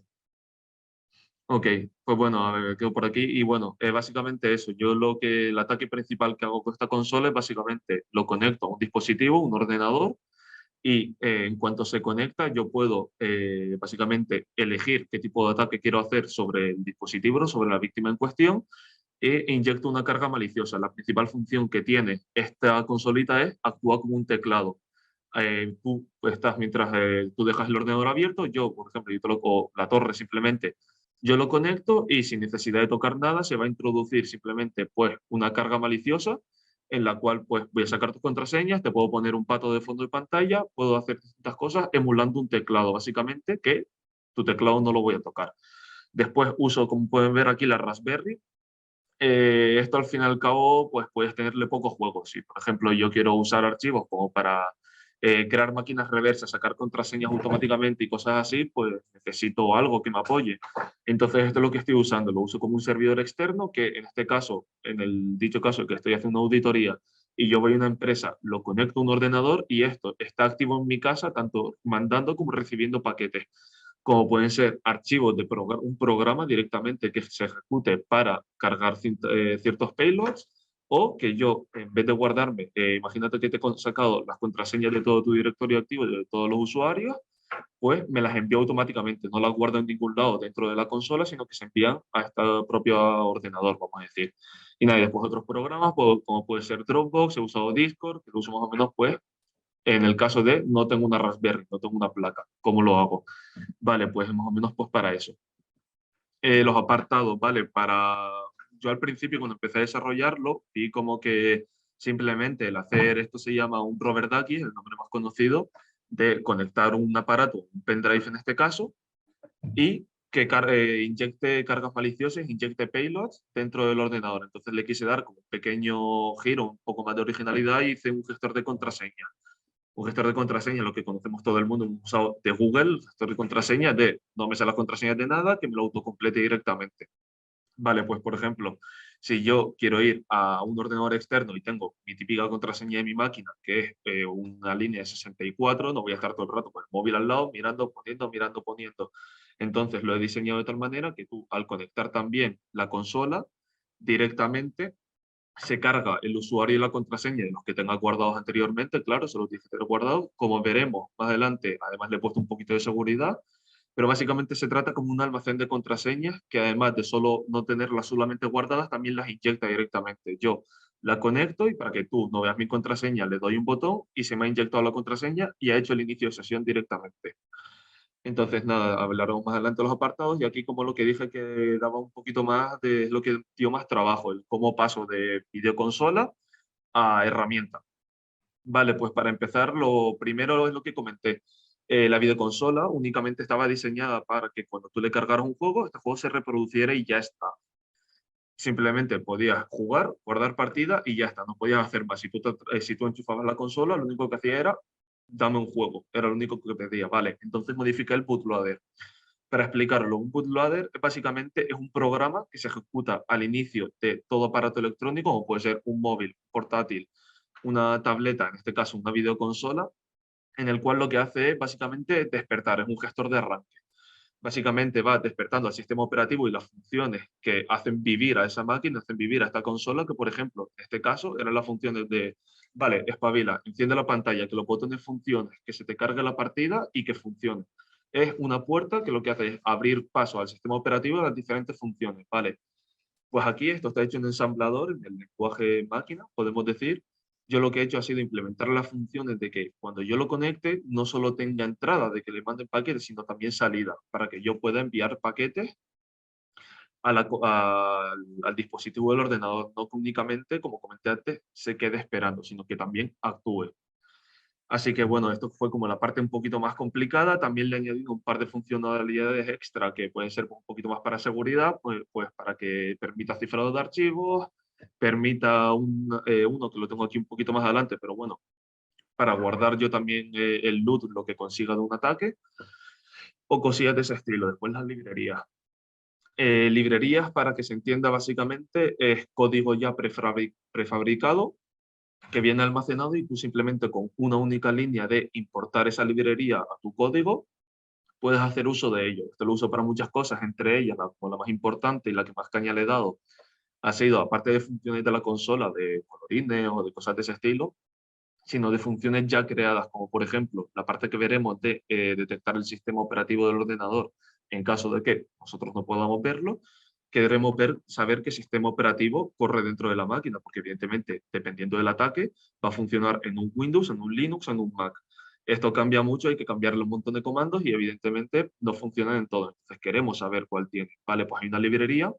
S4: Ok, pues bueno, a ver, quedo por aquí. Y bueno, básicamente eso. Yo el ataque principal que hago con esta consola es básicamente lo conecto a un dispositivo, un ordenador, y en cuanto se conecta yo puedo básicamente elegir qué tipo de ataque quiero hacer sobre el dispositivo, sobre la víctima en cuestión, e inyecto una carga maliciosa. La principal función que tiene esta consolita es actuar como un teclado. Tú estás, mientras tú dejas el ordenador abierto, yo, por ejemplo, yo coloco la torre simplemente, yo lo conecto y sin necesidad de tocar nada se va a introducir simplemente pues una carga maliciosa en la cual pues voy a sacar tus contraseñas, te puedo poner un pato de fondo de pantalla, puedo hacer distintas cosas emulando un teclado, básicamente, que tu teclado no lo voy a tocar. Después uso, como pueden ver aquí, la Raspberry. Esto al fin y al cabo, pues puedes tenerle pocos juegos. Si, por ejemplo, yo quiero usar archivos como para crear máquinas reversas, sacar contraseñas automáticamente y cosas así, pues necesito algo que me apoye. Entonces, esto es lo que estoy usando. Lo uso como un servidor externo que, en este caso, en el dicho caso que estoy haciendo una auditoría y yo voy a una empresa, lo conecto a un ordenador y esto está activo en mi casa, tanto mandando como recibiendo paquetes, como pueden ser archivos de un programa directamente que se ejecute para cargar ciertos payloads, o que yo, en vez de guardarme, imagínate que te he sacado las contraseñas de todo tu directorio activo, de todos los usuarios, pues me las envío automáticamente, no las guardo en ningún lado dentro de la consola, sino que se envían a este propio ordenador, vamos a decir. Y nada, y después otros programas, como puede ser Dropbox, he usado Discord, que lo uso más o menos, pues, en el caso de no tengo una Raspberry, no tengo una placa, ¿cómo lo hago? Vale, pues más o menos pues para eso. Los apartados, ¿vale? Yo al principio cuando empecé a desarrollarlo, vi como que simplemente el hacer esto se llama un Robert Ducky, el nombre más conocido, de conectar un aparato, un pendrive en este caso, y que inyecte cargas maliciosas, inyecte payloads dentro del ordenador. Entonces le quise dar como un pequeño giro, un poco más de originalidad y hice un gestor de contraseña. Un gestor de contraseña, lo que conocemos todo el mundo, hemos usado de Google, el gestor de contraseña de no me sé las contraseñas de nada, que me lo autocomplete directamente. Vale, pues por ejemplo, si yo quiero ir a un ordenador externo y tengo mi típica contraseña de mi máquina, que es una línea de 64, no voy a estar todo el rato con el móvil al lado, mirando, poniendo, mirando, poniendo. Entonces lo he diseñado de tal manera que tú, al conectar también la consola, directamente se carga el usuario y la contraseña de los que tenga guardados anteriormente, claro, se los tienes que tener guardados. Como veremos más adelante, además le he puesto un poquito de seguridad, pero básicamente se trata como un almacén de contraseñas que, además de solo no tenerlas solamente guardadas, también las inyecta directamente. Yo la conecto y para que tú no veas mi contraseña le doy un botón y se me ha inyectado la contraseña y ha hecho el inicio de sesión directamente. Entonces, nada, hablaremos más adelante de los apartados y aquí como lo que dije que daba un poquito más de lo que dio más trabajo, el cómo paso de videoconsola a herramienta. Vale, pues para empezar, lo primero es lo que comenté. La videoconsola únicamente estaba diseñada para que cuando tú le cargaras un juego, este juego se reproduciera y ya está. Simplemente podías jugar, guardar partida y ya está, no podías hacer más. Si tú enchufabas la consola, lo único que hacía era dame un juego, era lo único que pedía. Vale, entonces modifiqué el bootloader. Para explicarlo, un bootloader básicamente es un programa que se ejecuta al inicio de todo aparato electrónico, como puede ser un móvil, portátil, una tableta, en este caso una videoconsola, en el cual lo que hace es básicamente despertar, es un gestor de arranque. Básicamente va despertando al sistema operativo y las funciones que hacen vivir a esa máquina, hacen vivir a esta consola, que por ejemplo, en este caso, eran las funciones de, vale, espabila, enciende la pantalla, que los botones funcionen, que se te cargue la partida y que funcione. Es una puerta que lo que hace es abrir paso al sistema operativo de las diferentes funciones, ¿vale? Pues aquí esto está hecho en ensamblador, en el lenguaje máquina, podemos decir. Yo lo que he hecho ha sido implementar las funciones de que cuando yo lo conecte, no solo tenga entrada de que le manden paquetes, sino también salida, para que yo pueda enviar paquetes al dispositivo del ordenador, no que únicamente, como comenté antes, se quede esperando, sino que también actúe. Así que bueno, esto fue como la parte un poquito más complicada. También le he añadido un par de funcionalidades extra que pueden ser un poquito más para seguridad, pues para que permita cifrado de archivos, permita uno que lo tengo aquí un poquito más adelante, pero bueno, para guardar yo también el loot, lo que consiga de un ataque, o cosillas de ese estilo. Después las librerías. Librerías, para que se entienda básicamente, es código ya prefabricado que viene almacenado y tú simplemente con una única línea de importar esa librería a tu código puedes hacer uso de ello. Esto lo uso para muchas cosas, entre ellas la más importante y la que más caña le he dado ha sido, aparte de funciones de la consola, de colorines o de cosas de ese estilo, sino de funciones ya creadas, como por ejemplo la parte que veremos de detectar el sistema operativo del ordenador en caso de que nosotros no podamos verlo. Queremos saber qué sistema operativo corre dentro de la máquina, porque evidentemente, dependiendo del ataque, va a funcionar en un Windows, en un Linux, en un Mac. Esto cambia mucho, hay que cambiarle un montón de comandos y evidentemente no funcionan en todo. Entonces queremos saber cuál tiene. Vale, pues hay una librería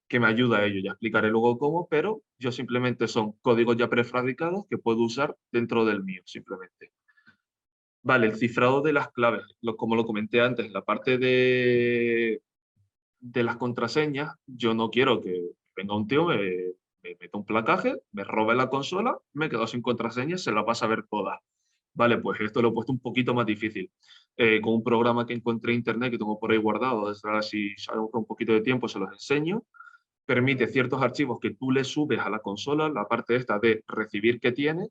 S4: que me ayuda a ello. Ya explicaré luego cómo, pero yo simplemente son códigos ya prefabricados que puedo usar dentro del mío, simplemente. Vale, el cifrado de las claves, como lo comenté antes, la parte de las contraseñas, yo no quiero que venga un tío, me meta un placaje, me robe la consola, me quedo sin contraseñas, se las va a saber todas. Vale, pues esto lo he puesto un poquito más difícil. Con un programa que encontré en internet, que tengo por ahí guardado, si salgo con un poquito de tiempo se los enseño, permite ciertos archivos que tú le subes a la consola, la parte esta de recibir que tiene,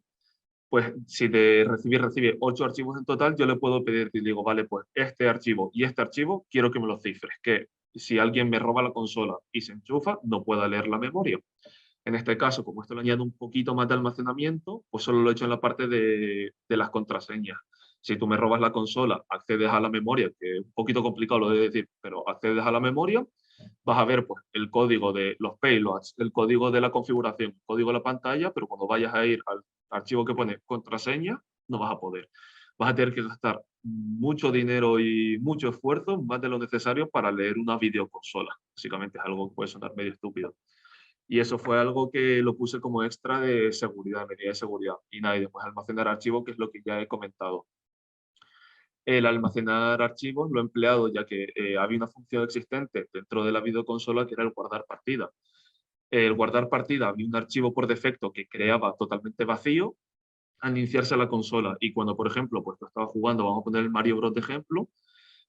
S4: pues si de recibir recibe 8 archivos en total, yo le puedo pedir y le digo, vale, pues este archivo y este archivo quiero que me los cifres, que si alguien me roba la consola y se enchufa, no pueda leer la memoria. En este caso, como esto le añade un poquito más de almacenamiento, pues solo lo he hecho en la parte de las contraseñas. Si tú me robas la consola, accedes a la memoria, que es un poquito complicado lo de decir, pero accedes a la memoria, vas a ver pues, el código de los payloads, el código de la configuración, el código de la pantalla, pero cuando vayas a ir al archivo que pone contraseña, no vas a poder. Vas a tener que gastar mucho dinero y mucho esfuerzo, más de lo necesario, para leer una videoconsola. Básicamente es algo que puede sonar medio estúpido. Y eso fue algo que lo puse como extra de seguridad, medida de seguridad. Y nada, y después almacenar archivos, que es lo que ya he comentado. El almacenar archivos lo he empleado ya que había una función existente dentro de la videoconsola que era el guardar partida. El guardar partida había un archivo por defecto que creaba totalmente vacío al iniciarse la consola. Y cuando, por ejemplo, pues estaba jugando, vamos a poner el Mario Bros. De ejemplo,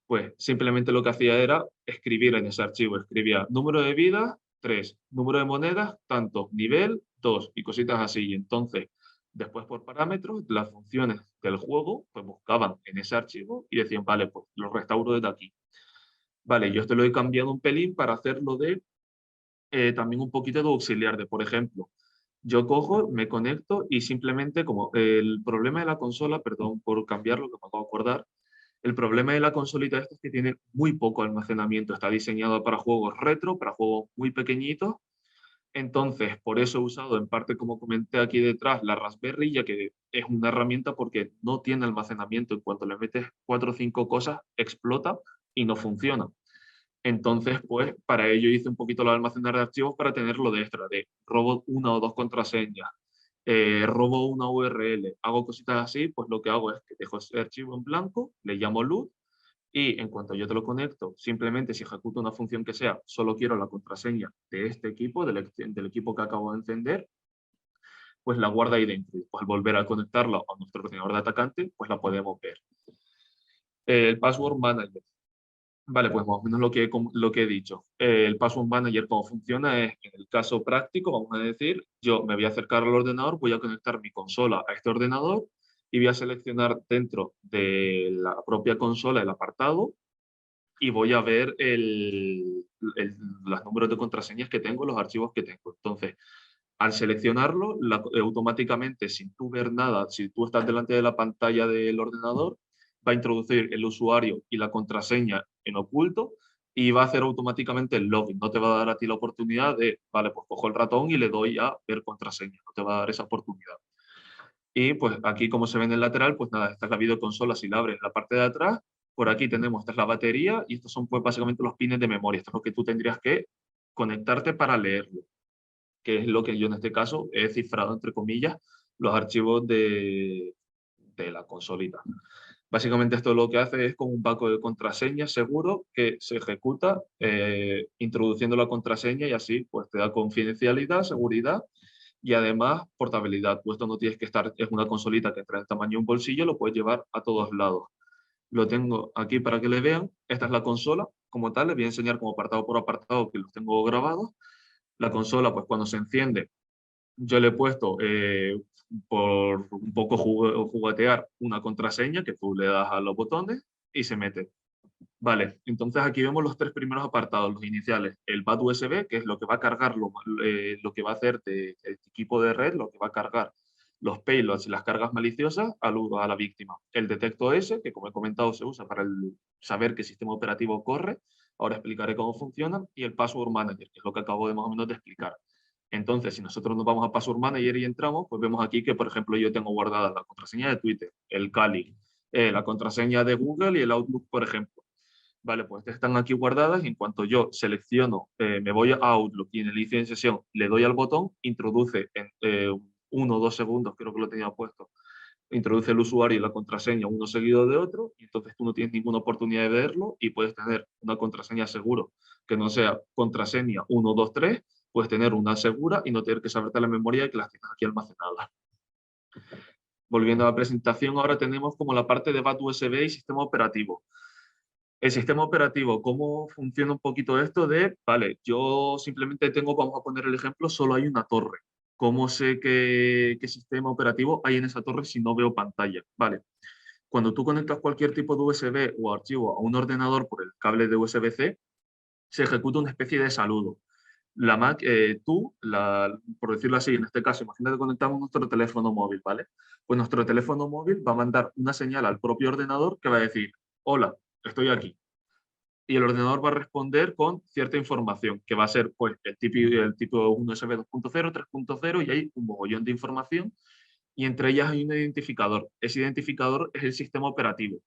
S4: pues simplemente lo que hacía era escribir en ese archivo. Escribía número de vidas, 3, número de monedas, tanto, nivel, 2 y cositas así. Y entonces, después por parámetros, las funciones del juego pues buscaban en ese archivo y decían, vale, pues lo restauro desde aquí. Vale, yo esto lo he cambiado un pelín para hacerlo de también un poquito de auxiliar, de por ejemplo, yo cojo, me conecto y simplemente como el problema de la consola, perdón por cambiarlo, que me acabo de acordar, el problema de la consolita esta es que tiene muy poco almacenamiento, está diseñado para juegos retro, para juegos muy pequeñitos, entonces por eso he usado en parte, como comenté aquí detrás, la Raspberry, ya que es una herramienta porque no tiene almacenamiento, en cuanto le metes 4 o 5 cosas, explota y no funciona. Entonces, pues, para ello hice un poquito el almacenar de archivos para tenerlo de extra, de robo una o dos contraseñas, robo una URL, hago cositas así, pues lo que hago es que dejo ese archivo en blanco, le llamo loot, y en cuanto yo te lo conecto, simplemente si ejecuto una función que sea, solo quiero la contraseña de este equipo, del equipo que acabo de encender, pues la guarda ahí dentro. Y pues al volver a conectarla a nuestro ordenador de atacante, pues la podemos ver. El Password Manager. Vale, pues más o menos lo que he dicho. El Password Manager, cómo funciona es, en el caso práctico, vamos a decir, yo me voy a acercar al ordenador, voy a conectar mi consola a este ordenador y voy a seleccionar dentro de la propia consola el apartado y voy a ver los números de contraseñas que tengo, los archivos que tengo. Entonces, al seleccionarlo, automáticamente, sin tú ver nada, si tú estás delante de la pantalla del ordenador, va a introducir el usuario y la contraseña en oculto y va a hacer automáticamente el login. No te va a dar a ti la oportunidad de, vale, pues cojo el ratón y le doy a ver contraseña. No te va a dar esa oportunidad. Y pues aquí, como se ve en el lateral, pues nada, esta es la videoconsola. Si la abres la parte de atrás, por aquí tenemos, esta es la batería y estos son pues básicamente los pines de memoria. Esto es lo que tú tendrías que conectarte para leerlo, que es lo que yo en este caso he cifrado, entre comillas, los archivos de la consolita. Básicamente esto lo que hace es como un banco de contraseñas seguro que se ejecuta introduciendo la contraseña y así pues te da confidencialidad, seguridad y además portabilidad. Pues esto no tienes que estar, es una consolita que trae el tamaño de un bolsillo, lo puedes llevar a todos lados. Lo tengo aquí para que le vean. Esta es la consola como tal, les voy a enseñar como apartado por apartado que los tengo grabados. La consola, pues cuando se enciende, yo le he puesto por un poco juguetear una contraseña que tú le das a los botones y se mete. Vale, entonces aquí vemos los 3 primeros apartados, los iniciales. El BAT USB, que es lo que va a cargar, lo que va a hacer el equipo de red, lo que va a cargar los payloads y las cargas maliciosas a la víctima. El detecto S, que como he comentado se usa para saber qué sistema operativo corre. Ahora explicaré cómo funciona. Y el Password Manager, que es lo que acabo de más o menos de explicar. Entonces, si nosotros nos vamos a Password Manager y entramos, pues vemos aquí que, por ejemplo, yo tengo guardada la contraseña de Twitter, el Kali, la contraseña de Google y el Outlook, por ejemplo. Vale, pues están aquí guardadas y en cuanto yo selecciono, me voy a Outlook y en el inicio de sesión le doy al botón, introduce en 1 o 2 segundos, creo que lo tenía puesto, introduce el usuario y la contraseña uno seguido de otro, y entonces tú no tienes ninguna oportunidad de verlo y puedes tener una contraseña seguro que no sea contraseña 1, 2, 3, puedes tener una segura y no tener que saberte la memoria y que las tienes aquí almacenadas. Volviendo a la presentación, ahora tenemos como la parte de BAT USB y sistema operativo. El sistema operativo, ¿cómo funciona un poquito esto de, vale, yo simplemente tengo, vamos a poner el ejemplo, solo hay una torre. ¿Cómo sé qué sistema operativo hay en esa torre si no veo pantalla? Vale. Cuando tú conectas cualquier tipo de USB o archivo a un ordenador por el cable de USB-C, se ejecuta una especie de saludo. La Mac, por decirlo así, en este caso, imagínate que conectamos nuestro teléfono móvil, ¿vale? Pues nuestro teléfono móvil va a mandar una señal al propio ordenador que va a decir, hola, estoy aquí. Y el ordenador va a responder con cierta información, que va a ser pues, el tipo USB 2.0, 3.0, y hay un mogollón de información, y entre ellas hay un identificador. Ese identificador es el sistema operativo.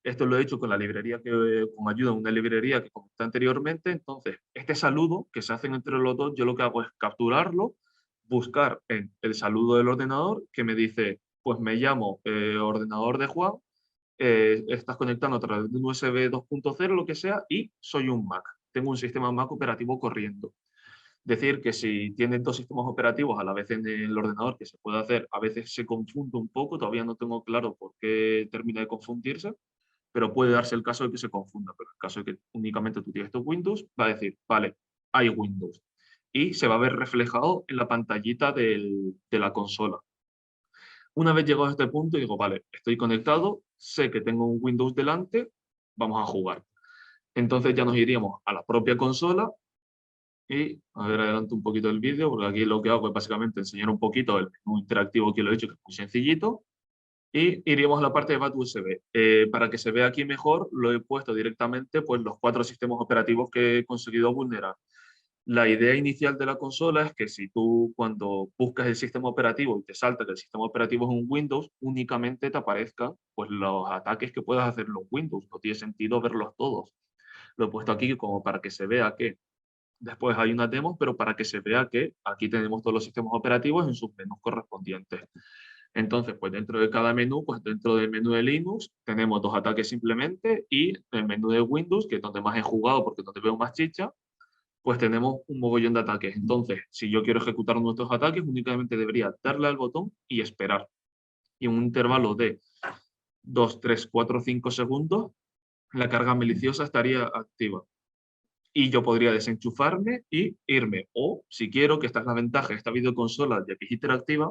S4: Esto lo he hecho con la librería, con ayuda de una librería que comenté anteriormente. Entonces, este saludo que se hacen entre los dos, yo lo que hago es capturarlo, buscar en el saludo del ordenador, que me dice, pues me llamo ordenador de Juan, estás conectando a través de un USB 2.0, lo que sea, y soy un Mac. Tengo un sistema Mac operativo corriendo. Decir que si tienes dos sistemas operativos a la vez en el ordenador, que se puede hacer, a veces se confunde un poco, todavía no tengo claro por qué termina de confundirse, pero puede darse el caso de que se confunda. Pero en el caso de que únicamente tú tienes tu Windows, va a decir, vale, hay Windows. Y se va a ver reflejado en la pantallita de la consola. Una vez llegado a este punto, digo, vale, estoy conectado, sé que tengo un Windows delante, vamos a jugar. Entonces ya nos iríamos a la propia consola y, a ver, adelanto un poquito el vídeo, porque aquí lo que hago es básicamente enseñar un poquito el menú interactivo que lo he hecho, que es muy sencillito, y iríamos a la parte de BAT USB. Para que se vea aquí mejor, lo he puesto directamente pues, los 4 sistemas operativos que he conseguido vulnerar. La idea inicial de la consola es que si tú cuando buscas el sistema operativo y te salta que el sistema operativo es un Windows, únicamente te aparezcan pues, los ataques que puedas hacer los Windows. No tiene sentido verlos todos. Lo he puesto aquí como para que se vea que después hay una demo, pero para que se vea que aquí tenemos todos los sistemas operativos en sus menús correspondientes. Entonces, pues dentro de cada menú, pues dentro del menú de Linux tenemos 2 ataques simplemente, y el menú de Windows, que es donde más he jugado porque es donde veo más chicha, pues tenemos un mogollón de ataques. Entonces, si yo quiero ejecutar nuestros ataques, únicamente debería darle al botón y esperar. Y en un intervalo de 2, 3, 4, 5 segundos, la carga maliciosa estaría activa. Y yo podría desenchufarme y irme. O, si quiero, que esta es la ventaja de esta videoconsola, ya que es interactiva,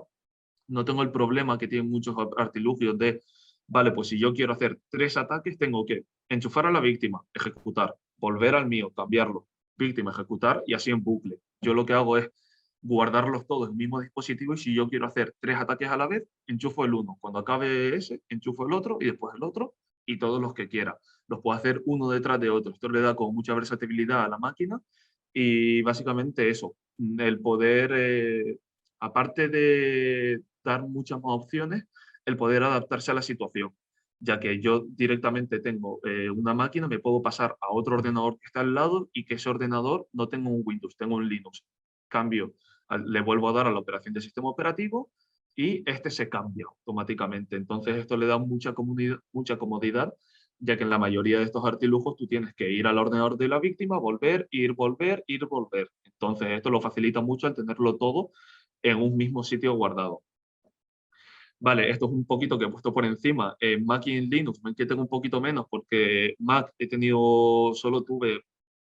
S4: no tengo el problema que tienen muchos artilugios de, vale, pues si yo quiero hacer 3 ataques, tengo que enchufar a la víctima, ejecutar, volver al mío, cambiarlo, víctima, ejecutar, y así en bucle. Yo lo que hago es guardarlos todos en el mismo dispositivo, y si yo quiero hacer 3 ataques a la vez, enchufo el uno. Cuando acabe ese, enchufo el otro y después el otro, y todos los que quiera. Los puedo hacer uno detrás de otro. Esto le da como mucha versatilidad a la máquina, y básicamente eso, el poder, aparte de dar muchas más opciones, el poder adaptarse a la situación, ya que yo directamente tengo una máquina, me puedo pasar a otro ordenador que está al lado, y que ese ordenador no tengo un Windows, tengo un Linux. Cambio, le vuelvo a dar a la operación de sistema operativo y este se cambia automáticamente. Entonces esto le da mucha comodidad, ya que en la mayoría de estos artilugios tú tienes que ir al ordenador de la víctima, volver, ir, volver, ir, volver. Entonces esto lo facilita mucho al tenerlo todo en un mismo sitio guardado. Vale, esto es un poquito que he puesto por encima. En Mac y en Linux me tengo un poquito menos, porque Mac solo tuve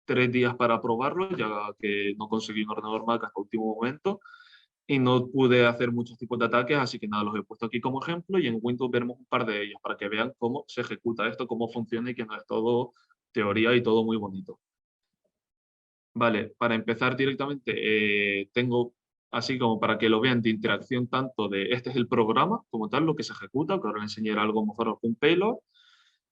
S4: 3 días para probarlo, ya que no conseguí un ordenador Mac hasta el último momento y no pude hacer muchos tipos de ataques, así que nada, los he puesto aquí como ejemplo, y en Windows veremos un par de ellos para que vean cómo se ejecuta esto, cómo funciona, y que no es todo teoría y todo muy bonito. Vale, para empezar directamente, tengo así como para que lo vean de interacción tanto de este es el programa como tal, lo que se ejecuta, que ahora les enseñaré algo mejor con payload.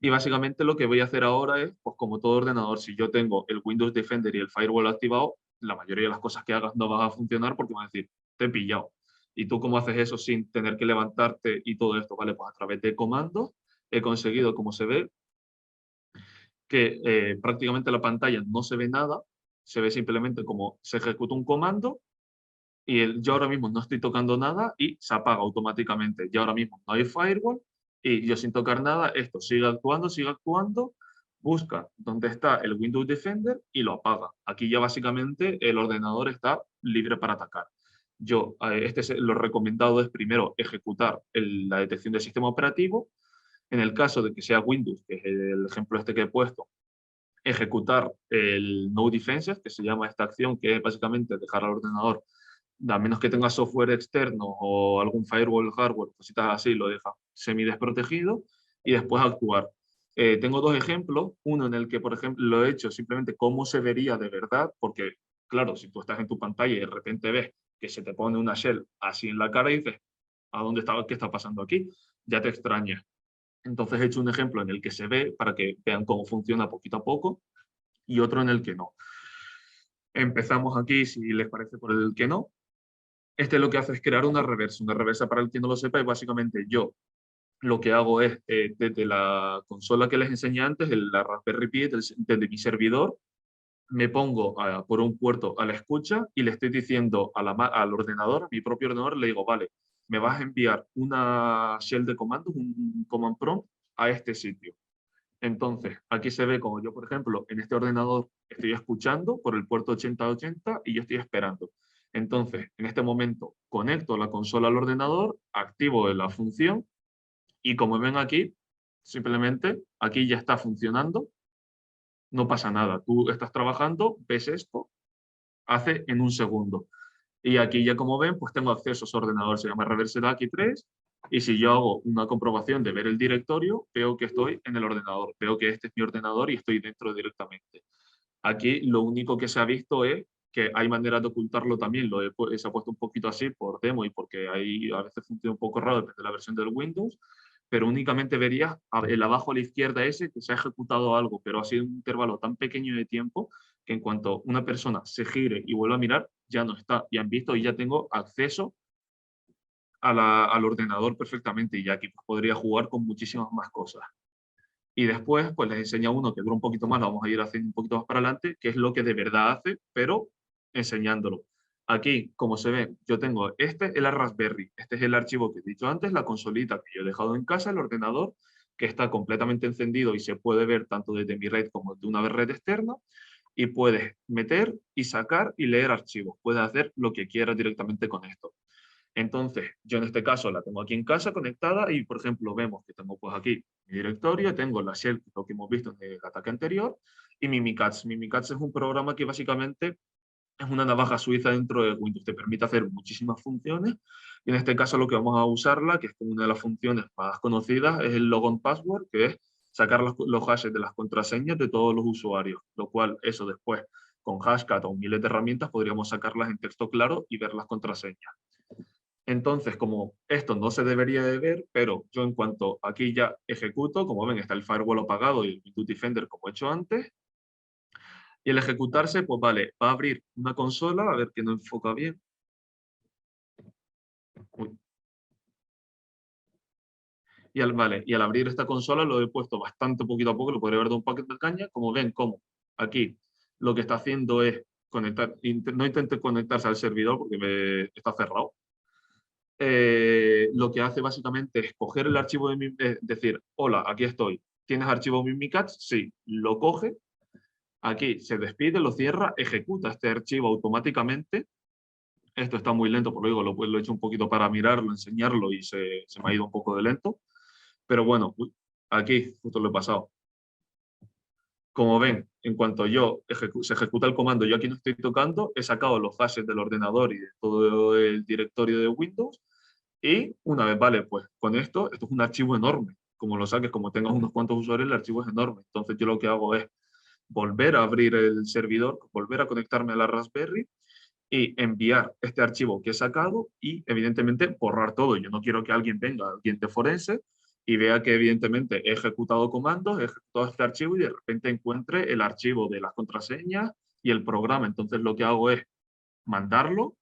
S4: Y básicamente lo que voy a hacer ahora es, pues como todo ordenador, si yo tengo el Windows Defender y el Firewall activado, la mayoría de las cosas que hagas no van a funcionar, porque van a decir, te he pillado. ¿Y tú cómo haces eso sin tener que levantarte y todo esto? Vale, pues a través de comandos he conseguido, como se ve, que prácticamente la pantalla no se ve nada, se ve simplemente como se ejecuta un comando, y yo ahora mismo no estoy tocando nada y se apaga automáticamente. Y ahora mismo no hay firewall y yo sin tocar nada, esto sigue actuando, busca dónde está el Windows Defender y lo apaga. Aquí ya básicamente el ordenador está libre para atacar. Yo, lo recomendado es primero ejecutar la detección del sistema operativo. En el caso de que sea Windows, que es el ejemplo este que he puesto, ejecutar el No Defenses, que se llama esta acción, que es básicamente dejar al ordenador, a menos que tenga software externo o algún firewall hardware, cositas así, lo deja semi desprotegido y después actuar. Tengo dos ejemplos, uno en el que, por ejemplo, lo he hecho simplemente cómo se vería de verdad, porque, claro, si tú estás en tu pantalla y de repente ves que se te pone una shell así en la cara y dices, ¿a dónde estaba? ¿Qué está pasando aquí? Ya te extraña. Entonces he hecho un ejemplo en el que se ve para que vean cómo funciona poquito a poco y otro en el que no. Empezamos aquí, si les parece, por el que no. Este lo que hace es crear una reversa. Una reversa, para el que no lo sepa, es básicamente yo lo que hago es, desde la consola que les enseñé antes, la Raspberry Pi, desde mi servidor, me pongo por un puerto a la escucha y le estoy diciendo al ordenador, a mi propio ordenador, le digo, vale, me vas a enviar una shell de comandos, un command prompt a este sitio. Entonces, aquí se ve como yo, por ejemplo, en este ordenador estoy escuchando por el puerto 8080 y yo estoy esperando. Entonces, en este momento, conecto la consola al ordenador, activo la función y como ven aquí, simplemente aquí ya está funcionando, no pasa nada. Tú estás trabajando, ves esto, hace en un segundo. Y aquí ya como ven, pues tengo acceso a su ordenador, se llama Reverse DAC 3. Y si yo hago una comprobación de ver el directorio, veo que estoy en el ordenador, veo que este es mi ordenador y estoy dentro directamente. Aquí lo único que se ha visto es que hay maneras de ocultarlo también, se ha puesto un poquito así por demo y porque ahí a veces funciona un poco raro, depende de la versión del Windows, pero únicamente verías el abajo a la izquierda ese que se ha ejecutado algo, pero ha sido un intervalo tan pequeño de tiempo que en cuanto una persona se gire y vuelva a mirar, ya no está, y han visto y ya tengo acceso al ordenador perfectamente y ya aquí pues, podría jugar con muchísimas más cosas. Y después pues les enseña uno que dura un poquito más, lo vamos a ir haciendo un poquito más para adelante, que es lo que de verdad hace, pero enseñándolo. Aquí, como se ve, yo tengo es la Raspberry, este es el archivo que he dicho antes, la consolita que yo he dejado en casa, el ordenador, que está completamente encendido y se puede ver tanto desde mi red como de una red externa, y puedes meter y sacar y leer archivos, puedes hacer lo que quieras directamente con esto. Entonces, yo en este caso la tengo aquí en casa conectada y, por ejemplo, vemos que tengo pues aquí mi directorio, tengo la shell, lo que hemos visto en el ataque anterior, y Mimikatz. Mimikatz es un programa que básicamente es una navaja suiza dentro de Windows, te permite hacer muchísimas funciones, y en este caso lo que vamos a usarla, que es como una de las funciones más conocidas, es el logon password, que es sacar los hashes de las contraseñas de todos los usuarios, lo cual eso después con Hashcat o miles de herramientas podríamos sacarlas en texto claro y ver las contraseñas. Entonces, como esto no se debería de ver, pero yo en cuanto aquí ya ejecuto, como ven, está el firewall apagado y el Windows Defender como he hecho antes, y el ejecutarse, pues vale, va a abrir una consola, a ver que no enfoca bien. Uy. Y al abrir esta consola lo he puesto bastante poquito a poco, lo podré ver de un paquete de caña, como ven, como aquí lo que está haciendo es conectar, no intente conectarse al servidor porque está cerrado. Lo que hace básicamente es coger el archivo decir, hola, aquí estoy, ¿tienes archivo Mimikatz? Sí, lo coge, aquí se despide, lo cierra, ejecuta este archivo automáticamente. Esto está muy lento, por lo digo, lo he hecho un poquito para mirarlo, enseñarlo y se me ha ido un poco de lento. Pero bueno, aquí justo lo he pasado. Como ven, en cuanto se ejecuta el comando, yo aquí no estoy tocando, he sacado los hashes del ordenador y de todo el directorio de Windows. Y una vez, vale, pues con esto es un archivo enorme. Como lo saques, como tengas unos cuantos usuarios, el archivo es enorme. Entonces yo lo que hago es volver a abrir el servidor, volver a conectarme a la Raspberry y enviar este archivo que he sacado y evidentemente borrar todo. Yo no quiero que alguien venga, alguien de forense, y vea que evidentemente he ejecutado comandos, he ejecutado este archivo y de repente encuentre el archivo de las contraseñas y el programa. Entonces lo que hago es mandarlo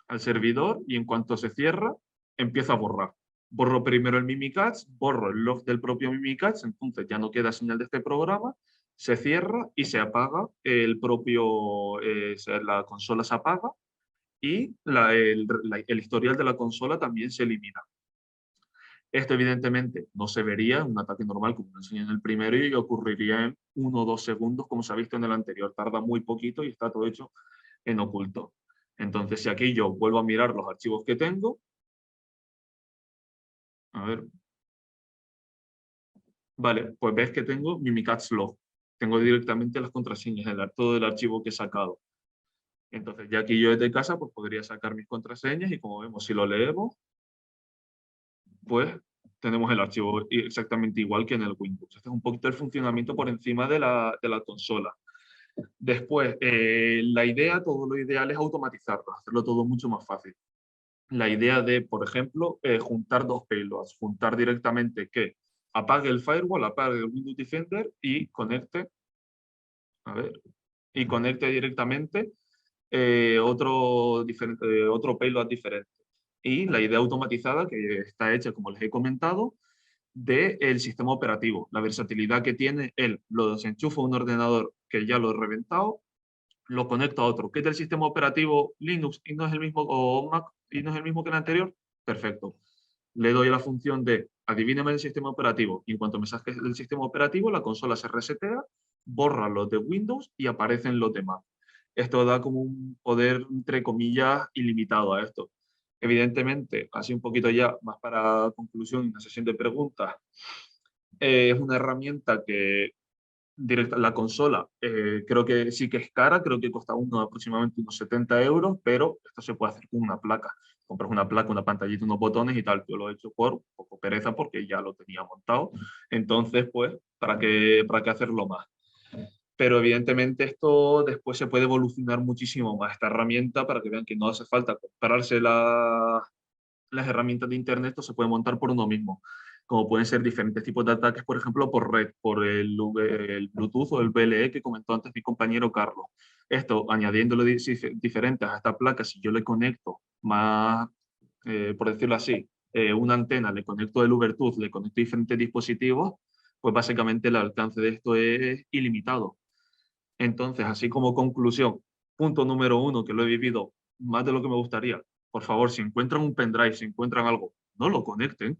S4: al servidor y en cuanto se cierra, empiezo a borrar. Borro primero el Mimikatz, borro el log del propio Mimikatz, entonces ya no queda señal de este programa, se cierra y se apaga el propio, la consola se apaga y el historial de la consola también se elimina. Esto evidentemente no se vería en un ataque normal como lo enseñé en el primero y ocurriría en 1 o 2 segundos como se ha visto en el anterior. Tarda muy poquito y está todo hecho en oculto. Entonces si aquí yo vuelvo a mirar los archivos que tengo, a ver, vale, pues ves que tengo Mimikatz log. Tengo directamente las contraseñas, todo el archivo que he sacado. Entonces ya aquí yo desde casa pues podría sacar mis contraseñas y como vemos, si lo leemos, pues tenemos el archivo exactamente igual que en el Windows. Este es un poquito el funcionamiento por encima de la consola. Después, la idea, todo lo ideal es automatizarlo, hacerlo todo mucho más fácil. La idea de, por ejemplo, juntar dos payloads, juntar directamente que apague el firewall, apague el Windows Defender y conecte, a ver, y conecte directamente otro payload diferente. Y la idea automatizada que está hecha, como les he comentado, del sistema operativo, la versatilidad que tiene él. Lo desenchufa a un ordenador que ya lo he reventado, lo conecto a otro, que es del sistema operativo Linux y no es el mismo, o Mac y no es el mismo que el anterior, perfecto. Le doy la función de adivíname el sistema operativo y en cuanto me saques del sistema operativo, la consola se resetea, borra los de Windows y aparecen los de Mac. Esto da como un poder, entre comillas, ilimitado a esto. Evidentemente, así un poquito ya, más para conclusión, una sesión de preguntas, es una herramienta que la consola creo que sí que es cara, creo que cuesta aproximadamente unos 70 euros, pero esto se puede hacer con una placa. Compras una placa, una pantallita, unos botones y tal. Yo lo he hecho por un poco pereza porque ya lo tenía montado. Entonces, pues, ¿para qué hacerlo más? Pero evidentemente esto después se puede evolucionar muchísimo más esta herramienta para que vean que no hace falta comprarse las herramientas de Internet, esto se puede montar por uno mismo, como pueden ser diferentes tipos de ataques, por ejemplo, por red, por el Bluetooth o el BLE que comentó antes mi compañero Carlos. Esto, añadiéndole diferentes a esta placa, si yo le conecto más, por decirlo así, una antena, le conecto el Bluetooth, le conecto diferentes dispositivos, pues básicamente el alcance de esto es ilimitado. Entonces, así como conclusión, punto número 1, que lo he vivido más de lo que me gustaría, por favor, si encuentran un pendrive, si encuentran algo, no lo conecten,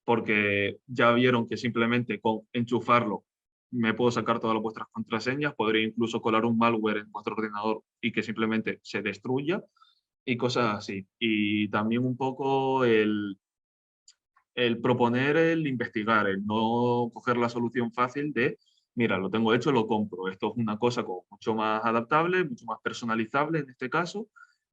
S4: porque ya vieron que simplemente con enchufarlo me puedo sacar todas vuestras contraseñas, podría incluso colar un malware en vuestro ordenador y que simplemente se destruya y cosas así. Y también un poco el proponer, el investigar, el no coger la solución fácil de, mira, lo tengo hecho, lo compro. Esto es una cosa como mucho más adaptable, mucho más personalizable en este caso,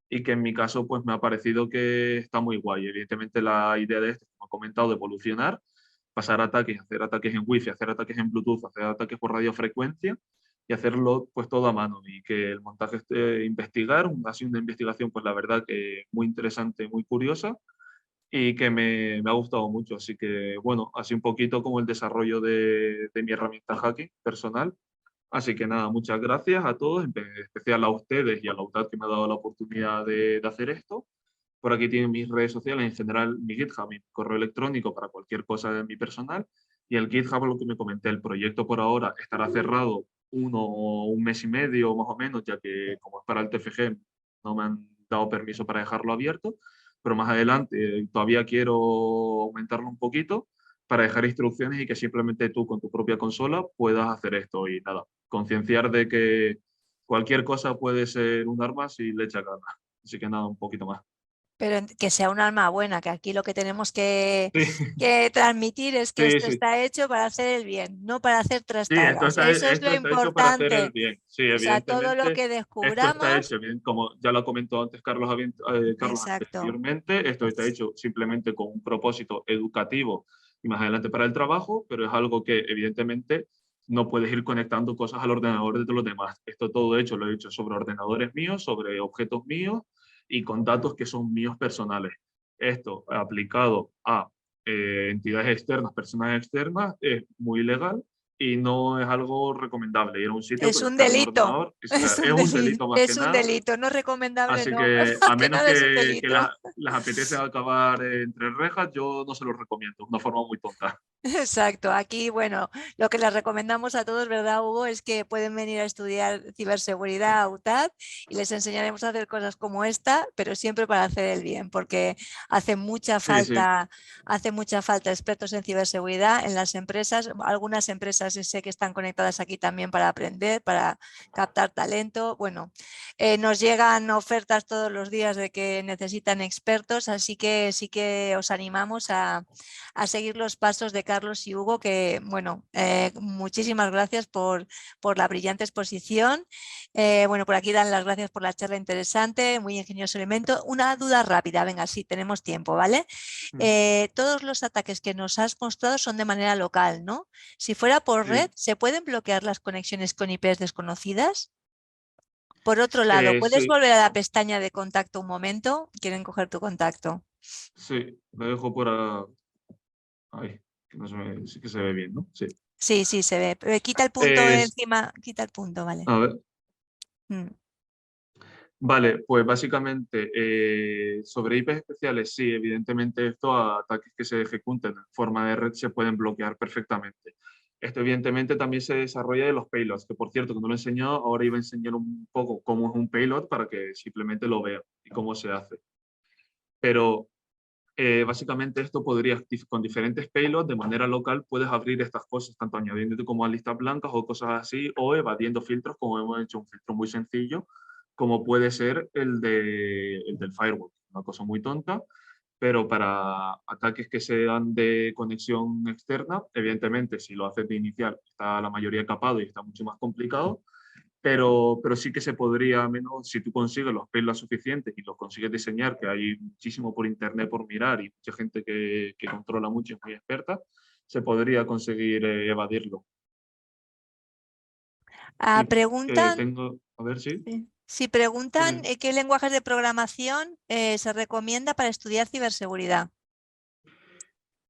S4: y que en mi caso pues me ha parecido que está muy guay. Evidentemente la idea de esto, como he comentado, de evolucionar, pasar ataques, hacer ataques en Wi-Fi, hacer ataques en Bluetooth, hacer ataques por radiofrecuencia y hacerlo pues todo a mano y que el montaje esté investigar, ha sido una investigación pues la verdad que muy interesante, muy curiosa y que me ha gustado mucho. Así que, bueno, así un poquito como el desarrollo de mi herramienta hacking personal. Así que nada, muchas gracias a todos, en especial a ustedes y a la UTAD que me ha dado la oportunidad de hacer esto. Por aquí tienen mis redes sociales, en general mi GitHub, mi correo electrónico para cualquier cosa de mi personal. Y el GitHub, lo que me comenté, el proyecto por ahora estará cerrado un mes y medio más o menos, ya que como es para el TFG no me han dado permiso para dejarlo abierto, pero más adelante todavía quiero aumentarlo un poquito para dejar instrucciones y que simplemente tú con tu propia consola puedas hacer esto y nada, concienciar de que cualquier cosa puede ser un arma si le echas ganas. Así que nada, un poquito más.
S1: Pero que sea un alma buena, que aquí lo que tenemos que
S4: Sí,
S1: transmitir es que
S4: sí,
S1: esto
S4: sí.
S1: está hecho para hacer el bien, no para hacer
S4: Sí,
S1: trastadas. Eso es lo
S4: esto está hecho para hacer el
S1: importante.
S4: bien. Sí,
S1: O sea, todo lo
S4: evidentemente,
S1: que
S4: esto está
S1: descubramos,
S4: hecho bien, como ya lo comentó antes Carlos
S1: exacto.
S4: anteriormente, esto está hecho simplemente con un propósito educativo y más adelante para el trabajo, pero es algo que evidentemente no puedes ir conectando cosas al ordenador de los demás. Esto todo hecho lo he hecho sobre ordenadores míos, sobre objetos míos y con datos que son míos personales. Esto aplicado a entidades externas, personas externas, es muy legal y no es algo recomendable. Ir a un sitio,
S1: Es un
S4: conectar un
S1: delito.
S4: ordenador, es un delito más que
S1: Es un
S4: nada.
S1: delito, no recomendable,
S4: Así
S1: no.
S4: que
S1: Más
S4: a
S1: que
S4: menos
S1: nada es un
S4: que
S1: delito.
S4: las apetece acabar entre rejas, yo no se los recomiendo. Es una forma muy tonta.
S1: Exacto, aquí, bueno, lo que les recomendamos a todos, ¿verdad, Hugo? Es que pueden venir a estudiar ciberseguridad a UTAD y les enseñaremos a hacer cosas como esta, pero siempre para hacer el bien, porque
S4: Sí, sí.
S1: hace mucha falta expertos en ciberseguridad en las empresas. Algunas empresas sé que están conectadas aquí también para aprender, para captar talento. Bueno, nos llegan ofertas todos los días de que necesitan expertos, así que sí que os animamos a seguir los pasos de Carlos y Hugo, que bueno, muchísimas gracias por la brillante exposición. Bueno, por aquí dan las gracias por la charla interesante, muy ingenioso elemento. Una duda rápida, venga, sí, tenemos tiempo, ¿vale? Todos los ataques que nos has mostrado son de manera local, ¿no? Si fuera por red,
S4: Sí.
S1: ¿se pueden bloquear las conexiones con IPs desconocidas? Por otro lado, ¿puedes
S4: Sí,
S1: volver a la pestaña de contacto un momento? Quieren coger tu contacto.
S4: sí, lo dejo por ahí, que no se sí que se ve bien, ¿no? Sí.
S1: Sí, sí, se ve. Quita el punto
S4: Es,
S1: encima, quita el punto, vale.
S4: a ver,
S1: Mm.
S4: vale, pues básicamente sobre IPs especiales, sí, evidentemente esto a ataques que se ejecuten en forma de red se pueden bloquear perfectamente. Esto evidentemente también se desarrolla de los payloads, que por cierto, que no lo he enseñado, ahora iba a enseñar un poco cómo es un payload para que simplemente lo vean y cómo se hace. Pero básicamente esto podría, con diferentes payloads de manera local, puedes abrir estas cosas, tanto añadiendo como a listas blancas o cosas así, o evadiendo filtros, como hemos hecho un filtro muy sencillo, como puede ser el del firewall, una cosa muy tonta, pero para ataques que sean de conexión externa, evidentemente, si lo haces de inicial, está la mayoría capado y está mucho más complicado, pero sí que se podría, menos si tú consigues los payloads suficientes y los consigues diseñar, que hay muchísimo por internet por mirar y mucha gente que controla mucho y es muy experta, se podría conseguir evadirlo.
S1: Ah,
S4: Y
S1: preguntan,
S4: tengo, a ver si.
S1: si preguntan
S4: Dime.
S1: qué lenguajes de programación se recomienda para estudiar ciberseguridad.